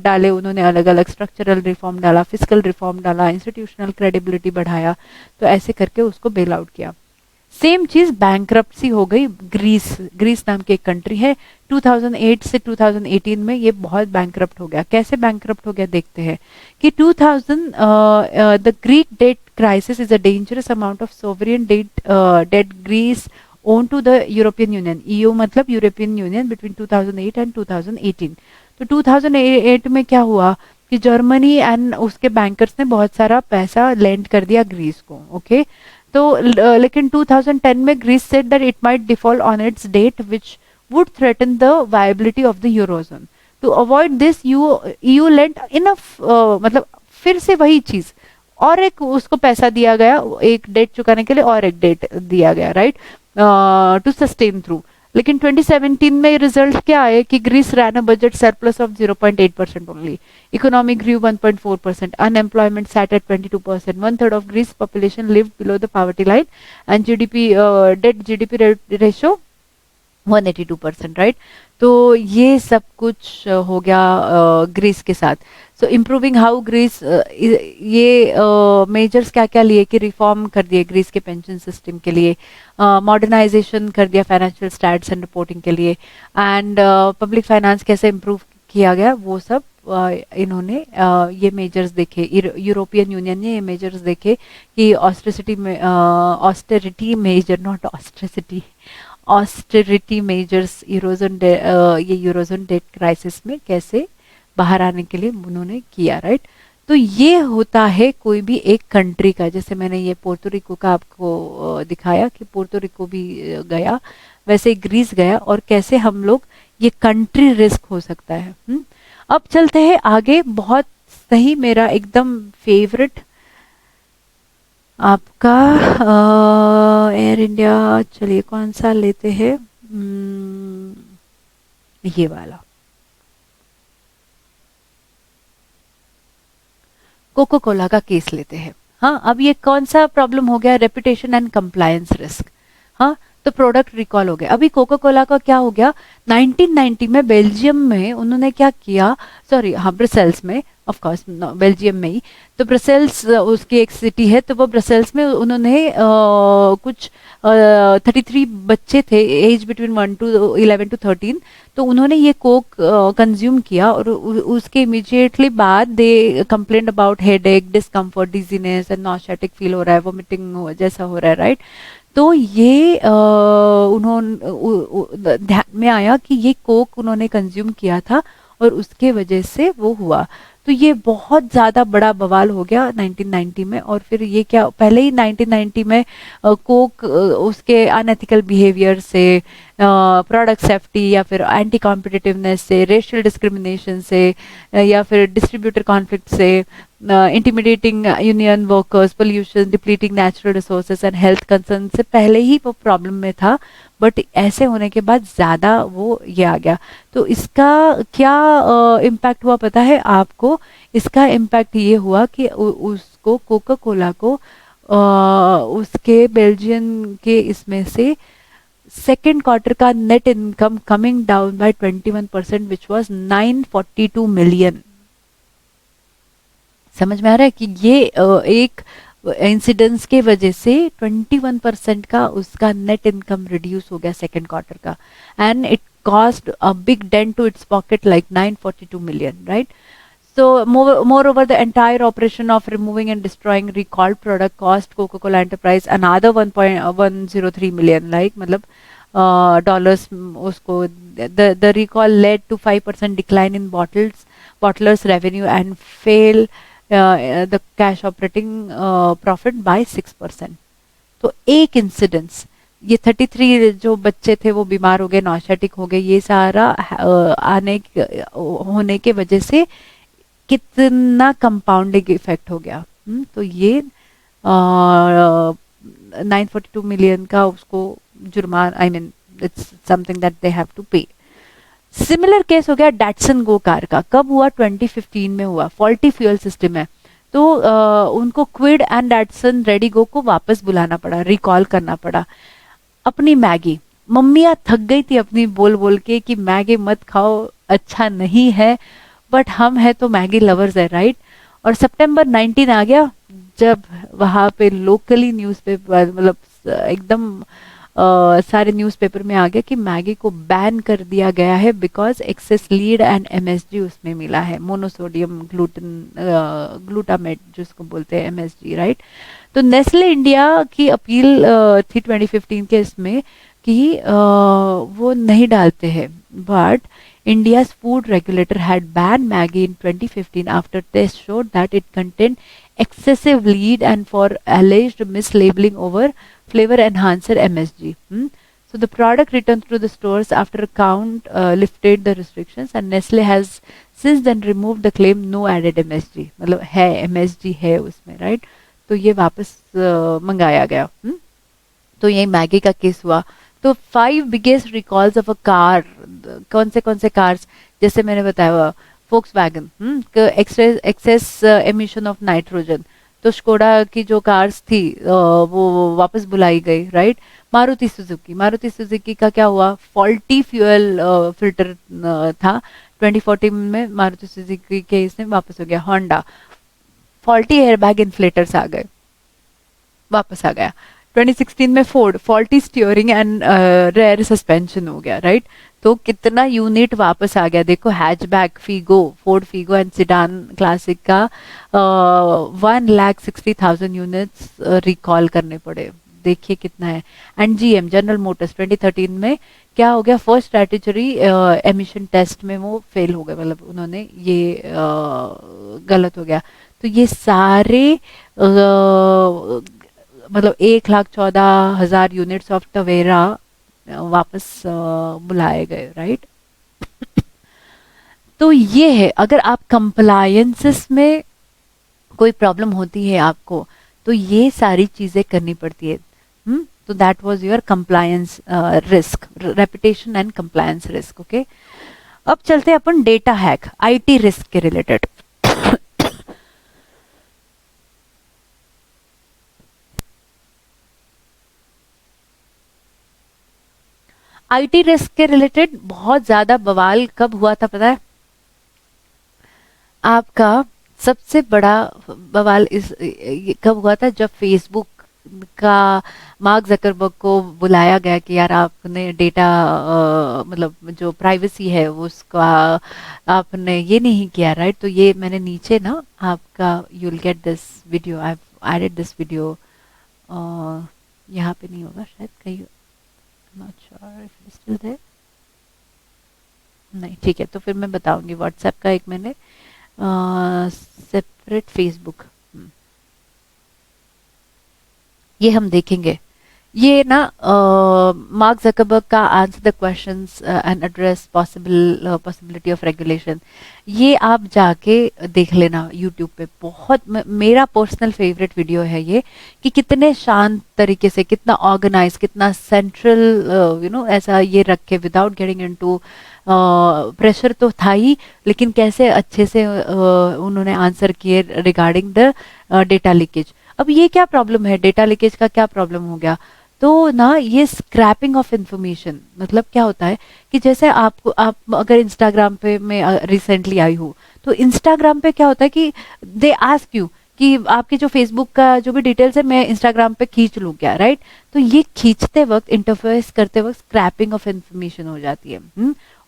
डाले उन्होंने, अलग अलग स्ट्रक्चरल रिफॉर्म डाला, फिजिकल रिफॉर्म डाला, इंस्टीट्यूशनल क्रेडिबिलिटी बढ़ाया। तो ऐसे करके उसको बेल आउट किया। सेम चीज बैंक्रप्सी हो गई ग्रीस नाम की एक कंट्री है। 2008 से 2018 में ये बहुत बैंक्रप्ट हो गया। कैसे बैंक्रप्ट हो गया देखते हैं कि 2000 the Greek debt crisis is a dangerous amount of sovereign debt Greece own to the European Union. EU मतलब यूरोपियन यूनियन बिटवीन 2008 एंड 2018। तो 2008 में क्या हुआ कि जर्मनी एंड उसके बैंकर्स ने बहुत सारा पैसा लेंड कर दिया ग्रीस को। ओके, तो लेकिन 2010 में Greece said that it might default on its debt which would threaten the viability of the eurozone. To avoid this, EU lent enough, मतलब फिर से वही चीज, और एक उसको पैसा दिया गया, एक डेट चुकाने के लिए और एक डेट दिया गया, राइट, टू सस्टेन थ्रू. लेकिन 2017 में रिजल्ट क्या आए कि Greece ran a budget surplus of 0.8% only, economy grew 1.4%, unemployment sat at 22%, one third of Greece population lived below the poverty line, and GDP debt GDP ratio 182%, right. तो ये सब कुछ हो गया ग्रीस के साथ. सो इम्प्रूविंग हाउ ग्रीस, ये measures क्या क्या लिए कि रिफॉर्म कर दिए ग्रीस के पेंशन सिस्टम के लिए, मॉडर्नाइजेशन कर दिया फाइनेंशियल स्टैट्स एंड रिपोर्टिंग के लिए, एंड पब्लिक फाइनेंस कैसे इम्प्रूव किया गया, वो सब इन्होंने ये मेजर्स देखे. यूरोपियन यूनियन ने ये मेजर्स देखे कि ऑस्टेरिटी में, austerity measure, not atrocity, austerity measures eurozone, ये यूरोजोन डेट क्राइसिस में कैसे बाहर आने के लिए उन्होंने किया, राइट. तो ये होता है कोई भी एक कंट्री का. जैसे मैंने ये पोर्टोरिको का आपको दिखाया कि पोर्टोरिको भी गया, वैसे ग्रीस गया, और कैसे हम लोग, ये कंट्री रिस्क हो सकता है. अब चलते हैं आगे. बहुत सही, मेरा एकदम फेवरेट आपका एयर इंडिया. चलिए कौन सा लेते हैं, ये वाला, कोको कोला का केस लेते हैं. हाँ, अब ये कौन सा प्रॉब्लम हो गया, रेपुटेशन एंड कंप्लायंस रिस्क. हाँ, तो प्रोडक्ट रिकॉल हो गया. अभी कोको कोला का क्या हो गया, 1990 में बेल्जियम में उन्होंने क्या किया, सॉरी हाँ ब्रसेल्स में, ऑफ कोर्स बेल्जियम में ही, तो ब्रसेल्स उसकी एक सिटी है, तो वो ब्रसेल्स में उन्होंने कुछ 33 बच्चे थे एज बिटवीन 11 to 13, तो उन्होंने ये कोक कंज्यूम किया, और उसके इमीडिएटली बाद they complaint about headache, discomfort, dizziness and nauseatic feel हो रहा है, वोमिटिंग जैसा हो रहा है, राइट. तो ये उन्होंने ध्यान में आया कि ये कोक उन्होंने कंज्यूम किया था और उसके वजह से वो हुआ. तो ये बहुत ज़्यादा बड़ा बवाल हो गया 1990 में. और फिर ये क्या, पहले ही 1990 में कोक उसके अनएथिकल बिहेवियर से, प्रोडक्ट सेफ्टी या फिर एंटी कॉम्पिटिटिवनेस से, रेशियल डिस्क्रिमिनेशन से, या फिर डिस्ट्रीब्यूटर कॉन्फ्लिक्ट से, intimidating union workers, pollution, depleting natural resources and health concern से पहले ही वो प्रॉब्लम में था. बट ऐसे होने के बाद ज़्यादा वो ये आ गया. तो इसका क्या इम्पैक्ट हुआ पता है आपको? इसका इम्पैक्ट ये हुआ कि उसको, कोका कोला को उसके बेल्जियन के इसमें से सेकेंड क्वार्टर का net income coming down by 21%, which was 942 million. समझ में आ रहा है कि ये एक इंसिडेंस के वजह से 21% का उसका नेट इनकम रिड्यूस हो गया सेकेंड क्वार्टर का, and it cost a big dent to its pocket like 942 million, right. So moreover, the entire operation of removing and destroying recalled product cost Coca-Cola Enterprise another 1.103 million, like मतलब dollars. उसको the recall led to 5% decline in bottlers revenue and fail the cash operating profit by 6%. तो एक incidence, ये 33 जो बच्चे थे वो बीमार हो गए, नॉस्टैटिक हो गए, ये सारा होने के वजह से कितना कंपाउंडिंग इफेक्ट हो गया. तो ये 942 मिलियन का उसको जुर्मान, I mean it's something that they have to pay. Similar case हो गया डैटसन गो कार का. कब हुआ? 2015 में हुआ. फॉल्टी फ्यूल सिस्टम है, तो उनको Kwid and Datsun Redi Go को वापस बुलाना पड़ा, रिकॉल करना पड़ा. अपनी मैगी, मम्मियाँ थक गई थी अपनी बोल बोल के कि मैगी मत खाओ, अच्छा नहीं है, बट हम है तो मैगी लवर्स है, राइट. और सितंबर 19 आ गया जब वहाँ पे लोकली न्यूज़पेपर, मतलब एकदम सारे न्यूज़पेपर में आ गया कि मैगी को बैन कर दिया गया है because excess lead and MSG उसमें मिला है, मोनोसोडियम ग्लूटामेट जिसको बोलते हैं एमएसजी, राइट. तो नेस्ले इंडिया की अपील थी 2015 के इसमें कि वो नहीं डालते हैं, but India's food regulator had banned Maggi in 2015 after tests showed that it contained excessive lead and for alleged mislabeling over flavor enhancer MSG. So the product returned to the stores after account lifted the restrictions, and Nestle has since then removed the claim no added MSG. मतलब है MSG है उसमें, right? तो ये वापस मंगाया गया. तो यही मैगी का केस हुआ. तो 5 biggest recalls of a car, कौन से कार्स, जैसे मैंने बताया Volkswagen, excess emission of nitrogen. तो स्कोडा की जो कार्स थी वो वापस बुलाई गई, राइट. मारुति सुजुकी का क्या हुआ, फॉल्टी फ्यूल फिल्टर था 2014 में, मारुति सुजुकी के इसने वापस हो गया. होंडा, फॉल्टी एयरबैग इन्फ्लेटर्स आ गए, वापस आ गया. 2016 में Ford, faulty steering and rare suspension हो गया, राइट. तो कितना यूनिट वापस आ गया देखो. Hatchback Figo, Ford Figo and sedan classic का 1,60,000 यूनिट्स रिकॉल करने पड़े. देखिए कितना है. एंड जीएम, जनरल मोटर्स, 2013 में क्या हो गया, फर्स्ट स्ट्रेटेजरी एमिशन टेस्ट में वो फेल हो गए, मतलब उन्होंने ये गलत हो गया. तो ये सारे मतलब 1,14,000 यूनिट्स ऑफ टवेरा वापस बुलाए गए, राइट. तो ये है, अगर आप कंप्लायंसेस में कोई प्रॉब्लम होती है आपको, तो ये सारी चीजें करनी पड़ती है. तो that was your compliance risk, reputation and compliance risk. Okay, अब चलते हैं अपन डेटा हैक, आईटी रिस्क के रिलेटेड. आईटी रिस्क के रिलेटेड बहुत ज्यादा बवाल कब हुआ था पता है आपका? सबसे बड़ा बवाल कब हुआ था, जब फेसबुक का मार्क जकरबर्ग को बुलाया गया कि यार आपने डेटा मतलब जो प्राइवेसी है उसका आपने ये नहीं किया, राइट. तो ये मैंने नीचे ना आपका, you will get this video, I have added this video. यहाँ पे नहीं होगा शायद, कहीं, not sure if it is still there. नहीं, ठीक है, तो फिर मैं बताऊंगी. व्हाट्सएप का एक मैंने सेपरेट फेसबुक, ये हम देखेंगे. ये ना मार्क जकरबर्ग का answer the questions and address possibility of regulation, ये आप जाके देख लेना यूट्यूब पे. बहुत मेरा पर्सनल फेवरेट वीडियो है ये, कि कितने शांत तरीके से, कितना ऑर्गेनाइज, कितना सेंट्रल यू नो ऐसा ये रख के, विदाउट गेटिंग इनटू प्रेशर तो था ही, लेकिन कैसे अच्छे से उन्होंने आंसर किए रिगार्डिंग द डेटा लीकेज. अब ये क्या प्रॉब्लम है, डेटा लीकेज का क्या प्रॉब्लम हो गया? तो ना ये स्क्रैपिंग ऑफ इंफॉर्मेशन, मतलब क्या होता है कि जैसे आप अगर इंस्टाग्राम पे मैं रिसेंटली आई हूँ, तो इंस्टाग्राम पे क्या होता है कि दे आस्क यू कि आपके जो फेसबुक का जो भी डिटेल्स है मैं इंस्टाग्राम पे खींच लूँ क्या, राइट. तो ये खींचते वक्त, इंटरफेस करते वक्त स्क्रैपिंग ऑफ इंफॉर्मेशन हो जाती है.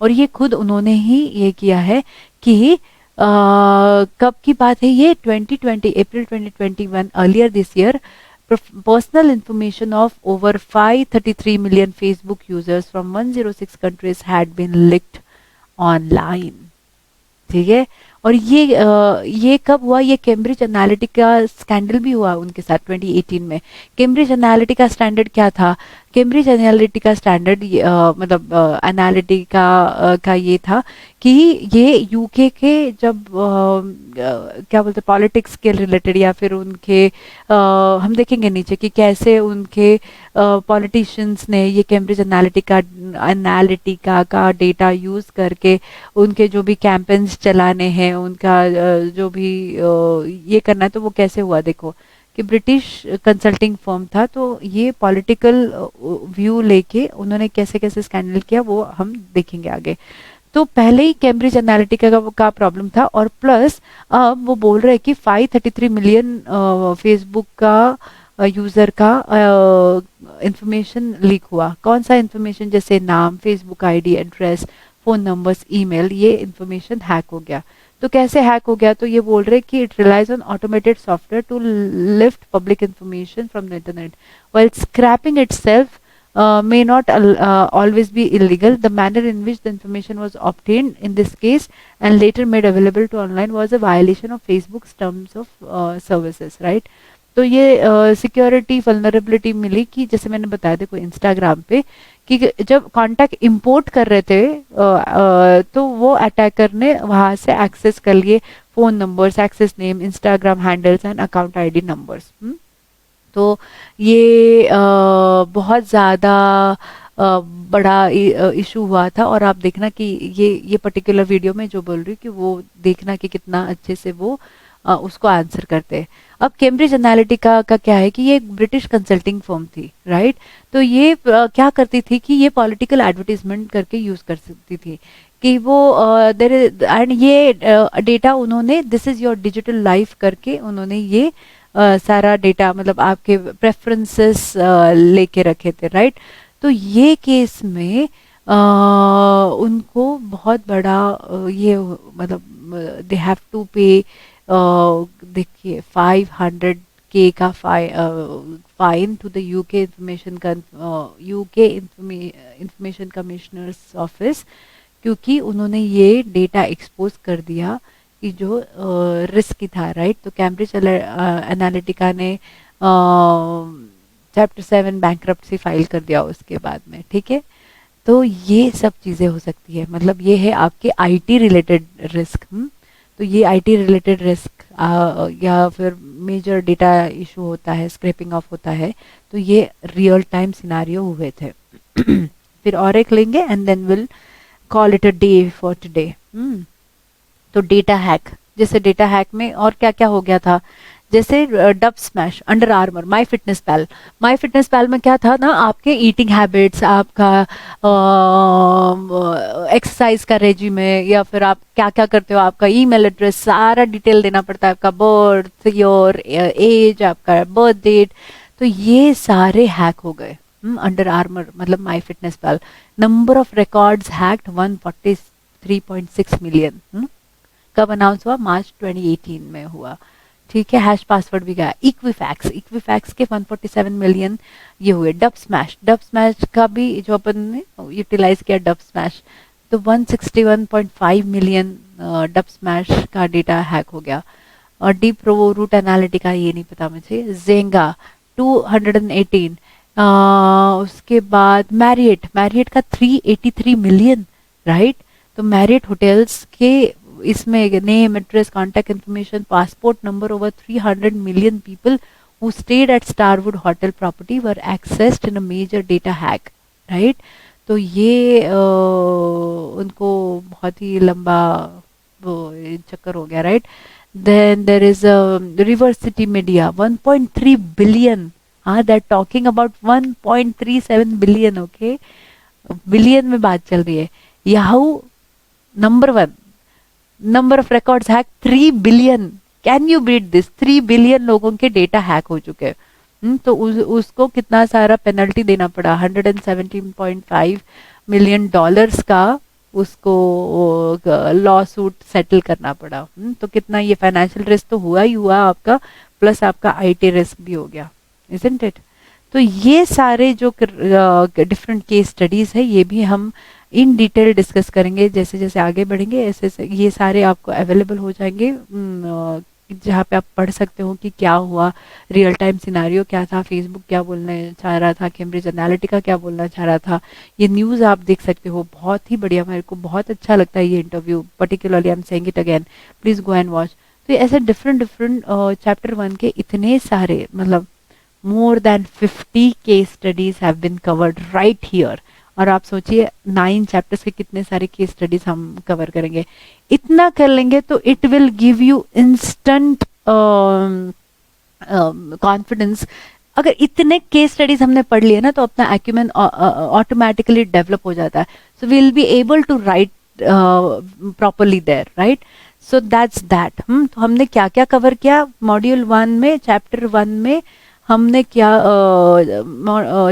और ये खुद उन्होंने ही ये किया है कि कब की बात है ये, 2020 अप्रैल 2021, earlier this year, personal information of over 533 million Facebook users from 106 countries had been leaked online. ठीक है. और ये कब हुआ, ये कैम्ब्रिज एनालिटिका स्कैंडल भी हुआ उनके साथ 2018 में. कैम्ब्रिज एनालिटिका स्टैंडर्ड क्या था? कैम्ब्रिज एनालिटिका स्टैंडर्ड मतलब एनालिटिका का ये था कि ये यूके के जब क्या बोलते पॉलिटिक्स के रिलेटेड, या फिर उनके हम देखेंगे नीचे कि कैसे उनके पॉलिटिशियंस ने ये कैम्ब्रिज एनालिटिका का डेटा यूज करके उनके जो भी कैंपेन्स चलाने हैं, उनका जो भी ये करना है, तो वो कैसे हुआ देखो कि ब्रिटिश कंसल्टिंग फर्म था, तो ये पॉलिटिकल व्यू लेके उन्होंने कैसे कैसे स्कैंडल किया वो हम देखेंगे आगे. तो पहले ही कैम्ब्रिज एनालिटिका का प्रॉब्लम था, और प्लस अब वो बोल रहे हैं कि 533 मिलियन फेसबुक का यूजर का इंफॉर्मेशन लीक हुआ. कौन सा इंफॉर्मेशन? जैसे नाम, Facebook ID, address, phone numbers, email, ये इंफॉर्मेशन हैक हो गया. तो कैसे हैक हो गया? तो ये बोल रहे कि it relies on automated software to lift public information from the internet while scraping itself may not always be illegal. The manner in which the information was obtained in this case and later made available to online was a violation of Facebook's terms of services, right? तो ये security vulnerability मिली कि जैसे मैंने बताया, देखो Instagram पे कि जब कांटेक्ट इंपोर्ट कर रहे थे तो वो अटैकर ने वहां से एक्सेस कर लिए phone numbers, access name, Instagram handles and account ID numbers. तो ये बहुत ज़्यादा बड़ा इशू हुआ था। और आप देखना कि ये पर्टिकुलर वीडियो में जो बोल रही हूँ कि वो देखना कि कितना अच्छे से वो उसको आंसर करते हैं। अब कैम्ब्रिज एनालिटिका का क्या है कि ये एक ब्रिटिश कंसल्टिंग फर्म थी, राइट। तो ये क्या करती थी कि ये पॉलिटिकल एडवर्टीजमेंट करके यूज कर सकती थी कि वो देर एंड ये डेटा उन्होंने this is your digital life करके उन्होंने ये सारा डेटा मतलब आपके प्रेफरेंसेस लेके रखे थे, राइट। तो ये केस में उनको बहुत बड़ा ये मतलब दे हैव टू पे, देखिए 500K का fine to the UK information commissioner's office, क्योंकि उन्होंने ये डेटा एक्सपोज कर दिया कि जो रिस्क था, राइट। तो कैम्ब्रिज एनालिटिका ने चैप्टर 7 बैंक्रप्सी फाइल कर दिया उसके बाद में, ठीक है। तो ये सब चीज़ें हो सकती है, मतलब ये है आपके आईटी रिलेटेड रिस्क। तो ये आईटी रिलेटेड रिस्क या फिर मेजर डेटा इशू होता है, स्क्रैपिंग ऑफ होता है, तो ये रियल टाइम सिनारियो हुए थे। फिर और एक लेंगे and then will call it a day for today. तो डेटा हैक, जैसे डेटा हैक में और क्या क्या हो गया था, जैसे Dubsmash, Under Armour, my fitness pale. My fitness पैल में क्या था ना, आपके ईटिंग हैबिट्स, आपका एक्सरसाइज का रेजिमे, या फिर आप क्या क्या करते हो, आपका ईमेल एड्रेस, सारा डिटेल देना पड़ता है, आपका बर्थ, योर एज, आपका बर्थ डेट। तो ये सारे हैक हो गए अंडर आर्मर मतलब My fitness Pal. Number of records hacked 143.6 million. कब अनाउंस हुआ? मार्च 2018 में हुआ, ठीक है। हैश पासवर्ड भी गया। इक्विफैक्स के 147 मिलियन ये हुए। डब स्मैश का भी जो अपन ने यूटिलाइज किया डब स्मैश, तो 161.5 मिलियन डब स्मैश का डेटा हैक हो गया। और डीप प्रो रूट एनालिटिका ये नहीं पता मुझे। जेंगा 218। उसके बाद मैरियट का 383 मिलियन, राइट। तो मैरियट होटल्स के इसमें name, address, contact information, passport number, over 300 million people who stayed at Starwood hotel property were accessed in a major data hack, right. तो ये उनको बहुत ही लंबा वो चक्कर हो गया, right. Then there is River City Media 1.3 billion. हाँ, that talking about 1.37 billion, okay, billion में बात चल रही है। Yahoo number 1, number of records hack 3 billion. Can you beat this? 3 billion लोगों के डेटा हैक हो चुके हैं। तो उसको कितना सारा पेनल्टी देना पड़ा, 117.5 मिलियन डॉलर्स का उसको लॉ सूट सेटल करना पड़ा। तो कितना ये फाइनेंशियल रिस्क तो हुआ ही हुआ आपका, प्लस आपका आईटी रिस्क भी हो गया, इजंट इट। तो ये सारे जो डिफरेंट केस स्टडीज है ये भी हम इन डिटेल डिस्कस करेंगे जैसे जैसे आगे बढ़ेंगे। ऐसे ये सारे आपको अवेलेबल हो जाएंगे जहाँ पे आप पढ़ सकते हो कि क्या हुआ, रियल टाइम सिनारियो क्या था, फेसबुक क्या बोलना चाह रहा था, कैम्ब्रिज एनालिटिका क्या बोलना चाह रहा था। ये न्यूज़ आप देख सकते हो, बहुत ही बढ़िया, मेरे को बहुत अच्छा लगता है ये interview, particularly I am saying it again, please go and watch. तो ऐसे डिफरेंट चैप्टर 1 के इतने सारे मतलब more than 50 case studies have been covered right here। और आप सोचिए 9 चैप्टर्स के कितने सारे केस स्टडीज हम कवर करेंगे। इतना कर लेंगे तो it will give you instant confidence. अगर इतने केस स्टडीज हमने पढ़ लिए ना तो अपना एक्यूमेन ऑटोमेटिकली डेवलप हो जाता है। So we will be able to write properly there, right. So that's that. तो हमने क्या क्या कवर किया मॉड्यूल 1 में, चैप्टर 1 में हमने क्या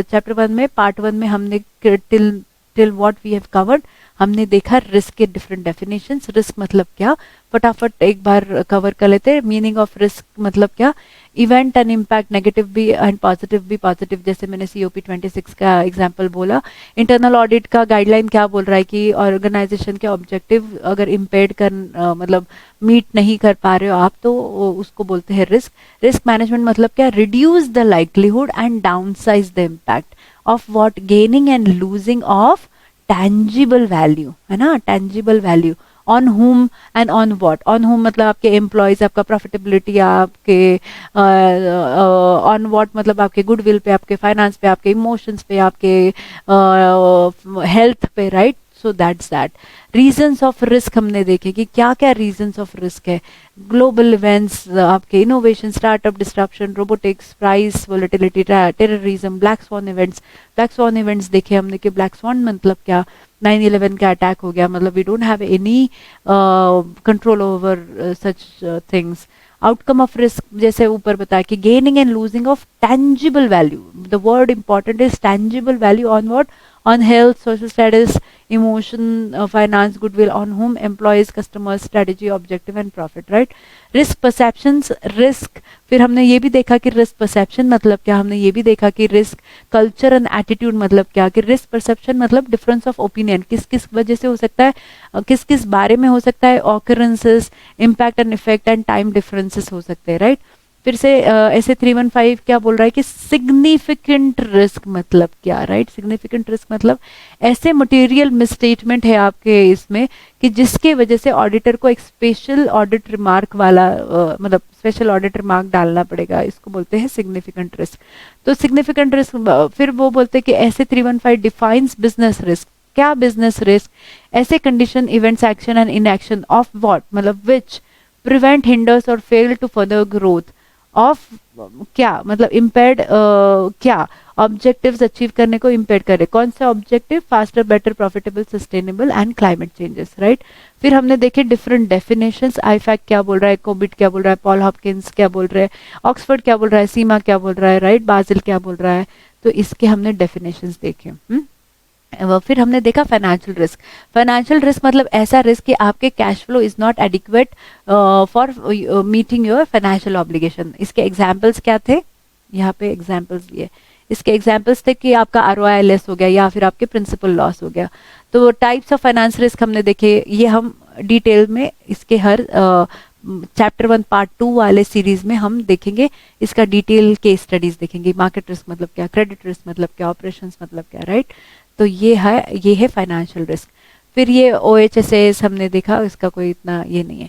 चैप्टर 1 में पार्ट 1 में हमने till what we have covered हमने देखा रिस्क के डिफरेंट डेफिनेशंस। रिस्क मतलब क्या, फटाफट एक बार कवर कर लेते हैं। मीनिंग ऑफ रिस्क मतलब क्या, इवेंट एंड इम्पैक्ट, नेगेटिव भी एंड पॉजिटिव भी। पॉजिटिव जैसे मैंने COP 26 का एग्जांपल बोला। इंटरनल ऑडिट का गाइडलाइन क्या बोल रहा है कि ऑर्गेनाइजेशन के ऑब्जेक्टिव अगर इम्पेयर कर मतलब मीट नहीं कर पा रहे हो आप, तो उसको बोलते हैं रिस्क। रिस्क मैनेजमेंट मतलब क्या, reduce the likelihood and downsize the impact of what, gaining and losing of tangible value, है ना, tangible value. On whom and on what, on whom मतलब आपके एम्प्लॉयज, आपका प्रॉफिटेबिलिटी, आपके ऑन व्हाट मतलब आपके गुडविल पे, आपके फाइनेंस पे, आपके इमोशंस पे, आपके हेल्थ पे, right. So that's that. Reasons of risk हमने देखे कि क्या क्या रीजंस ऑफ रिस्क है। ग्लोबल इवेंट्स, आपके innovation, startup, disruption, robotics, price volatility, terrorism, black swan events. Black swan events देखे हमने कि ब्लैक स्वॉन मतलब क्या, 9/11 का अटैक हो गया, मतलब we don't have any control over such things. Outcome of risk जैसे ऊपर बताया कि gaining and losing of tangible value, the word important is tangible value. On what, on health, social status, emotion, finance, goodwill, on whom, employees, customers, strategy, objective and profit, right? Risk perceptions, risk, फिर हमने ये भी देखा कि risk perception मतलब क्या, हमने ये भी देखा कि रिस्क कल्चर एंड एटीट्यूड मतलब क्या, कि रिस्क परसेप्शन मतलब डिफरेंस ऑफ ओपिनियन, किस किस वजह से हो सकता है, किस किस बारे में हो सकता है, occurrences, impact and effect and time differences हो सकते हैं, राइट। फिर से ऐसे 315 क्या बोल रहा है कि सिग्निफिकेंट रिस्क मतलब क्या, राइट। सिग्निफिकेंट रिस्क मतलब ऐसे मटेरियल मिसस्टेटमेंट है आपके इसमें कि जिसके वजह से ऑडिटर को एक स्पेशल ऑडिट रिमार्क वाला मतलब स्पेशल ऑडिट रिमार्क डालना पड़ेगा, इसको बोलते हैं सिग्निफिकेंट रिस्क। तो सिग्निफिकेंट रिस्क फिर वो बोलते हैं कि ऐसे 315 डिफाइंस बिजनेस रिस्क। क्या बिजनेस रिस्क, ऐसे condition, events, action and inaction of what मतलब विच प्रिवेंट, हिंडर्स और fail to further growth of क्या मतलब इम्पेयर्ड क्या, ऑब्जेक्टिव्स अचीव करने को इम्पेयर करे। कौन से objective, faster, better, profitable, sustainable and climate changes, right. फिर हमने देखे डिफरेंट डेफिनेशंस, आईफैक क्या बोल रहा है, कोबिट क्या बोल रहा है, पॉल हॉपकिंस क्या बोल रहे हैं, ऑक्सफोर्ड क्या बोल रहा है, सीमा क्या बोल रहा है, राइट, बाजिल क्या बोल रहा है। तो इसके हमने डेफिनेशंस देखे। फिर हमने देखा फाइनेंशियल रिस्क। फाइनेंशियल रिस्क मतलब ऐसा रिस्क कि आपके cash flow is not adequate for meeting your financial obligation. इसके एग्जांपल्स क्या थे, यहाँ पे एग्जांपल्स दिए। इसके एग्जांपल्स थे कि आपका ROI लेस हो गया या फिर आपके प्रिंसिपल लॉस हो गया। तो टाइप्स ऑफ फाइनेंस रिस्क हमने देखे, ये हम डिटेल में इसके हर चैप्टर 1 पार्ट 2 वाले सीरीज में हम देखेंगे, इसका डिटेल केस स्टडीज देखेंगे। मार्केट रिस्क मतलब क्या, क्रेडिट रिस्क मतलब क्या, ऑपरेशंस मतलब क्या, राइट। तो ये है फाइनेंशियल रिस्क। फिर ये OHSAS हमने देखा, इसका कोई इतना ये नहीं है।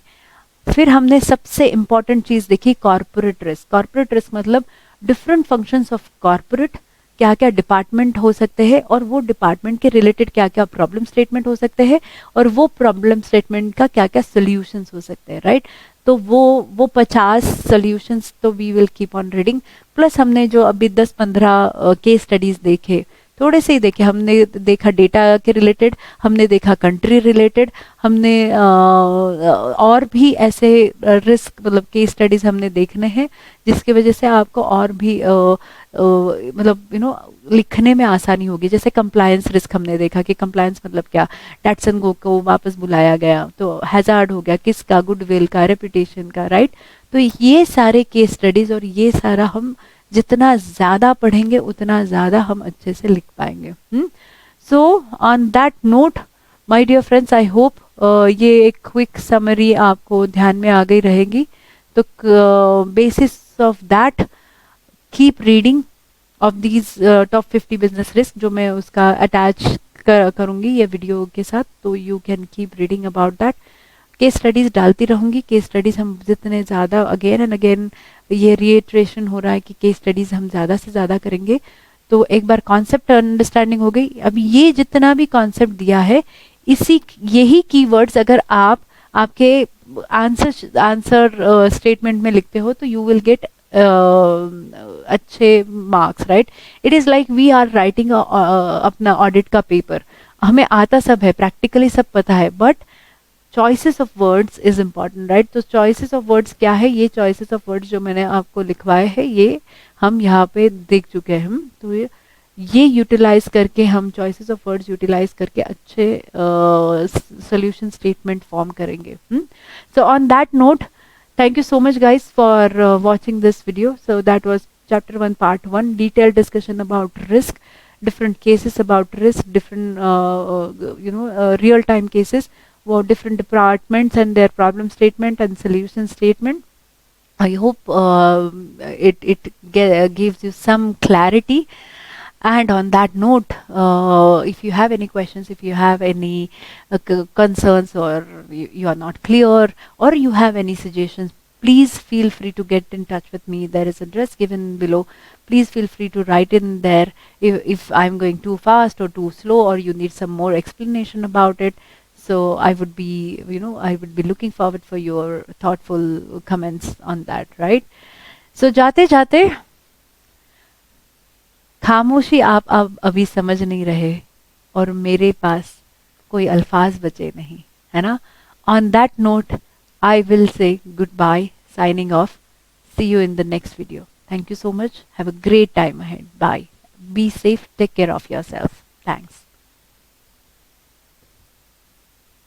फिर हमने सबसे इंपॉर्टेंट चीज देखी कॉर्पोरेट रिस्क। कॉर्पोरेट रिस्क मतलब डिफरेंट फंक्शंस ऑफ कॉर्पोरेट, क्या क्या डिपार्टमेंट हो सकते हैं और वो डिपार्टमेंट के रिलेटेड क्या क्या प्रॉब्लम स्टेटमेंट हो सकते हैं और वो प्रॉब्लम स्टेटमेंट का क्या क्या सोल्यूशंस हो सकते हैं, राइट। तो वो 50 सोल्यूशंस तो we will keep on reading. Plus हमने जो अभी 10-15 केस स्टडीज देखे, थोड़े से ही देखे, हमने देखा डेटा के रिलेटेड, हमने देखा कंट्री रिलेटेड, हमने और भी ऐसे रिस्क मतलब केस स्टडीज हमने देखने हैं जिसकी वजह से आपको और भी मतलब लिखने में आसानी होगी। जैसे कंप्लायंस रिस्क हमने देखा कि कंप्लायंस मतलब क्या, डैटसन गो को वापस बुलाया गया तो हैजार्ड हो गया, किसका, गुडविल का, रेपुटेशन का, राइट। तो ये सारे केस स्टडीज और ये सारा हम जितना ज्यादा पढ़ेंगे उतना ज्यादा हम अच्छे से लिख पाएंगे। So on that note my dear friends, I hope ये एक क्विक समरी आपको ध्यान में आ गई रहेगी। तो basis of that keep reading of these top 50 business risk, जो मैं उसका अटैच करूंगी ये वीडियो के साथ, तो you can keep reading about that. Case studies डालती रहूंगी। केस स्टडीज हम जितने ज़्यादा अगेन एंड अगेन ये रिएट्रेशन हो रहा है कि केस स्टडीज हम ज़्यादा से ज़्यादा करेंगे। तो एक बार कॉन्सेप्ट अंडरस्टैंडिंग हो गई। अब ये जितना भी कॉन्सेप्ट दिया है, यही कीवर्ड्स अगर आप आपके आंसर स्टेटमेंट में लिखते हो तो यू विल गेट अच्छे marks, right. It is like we are writing अपना ऑडिट का पेपर। हमें आता सब है, प्रैक्टिकली सब पता है, but choices of words is important, right. तो चॉइसेस ऑफ वर्ड्स क्या है, ये चॉइसेस ऑफ वर्ड्स जो मैंने आपको लिखवाए हैं ये हम यहाँ पे देख चुके हैं। तो ये यूटिलाइज करके हम चॉइसेस ऑफ वर्ड्स यूटिलाइज करके अच्छे सोल्यूशन स्टेटमेंट फॉर्म करेंगे. सो on that note, thank you so much guys for watching this video. So that was chapter 1 part 1, detailed discussion about risk, different cases about risk, different real time cases, different departments and their problem statement and solution statement. I hope it gives you some clarity. And on that note, if you have any questions, if you have any concerns, or you are not clear, or you have any suggestions, please feel free to get in touch with me. There is an address given below. Please feel free to write in there if I'm going too fast or too slow, or you need some more explanation about it. So I would be, I would be looking forward for your thoughtful comments on that, right? So जाते जाते खामोशी आप अब अभी समझ नहीं रहे, और मेरे पास कोई अल्फाज बचे नहीं, है ना? On that note, I will say goodbye, signing off. See you in the next video. Thank you so much. Have a great time ahead. Bye. Be safe. Take care of yourself. Thanks.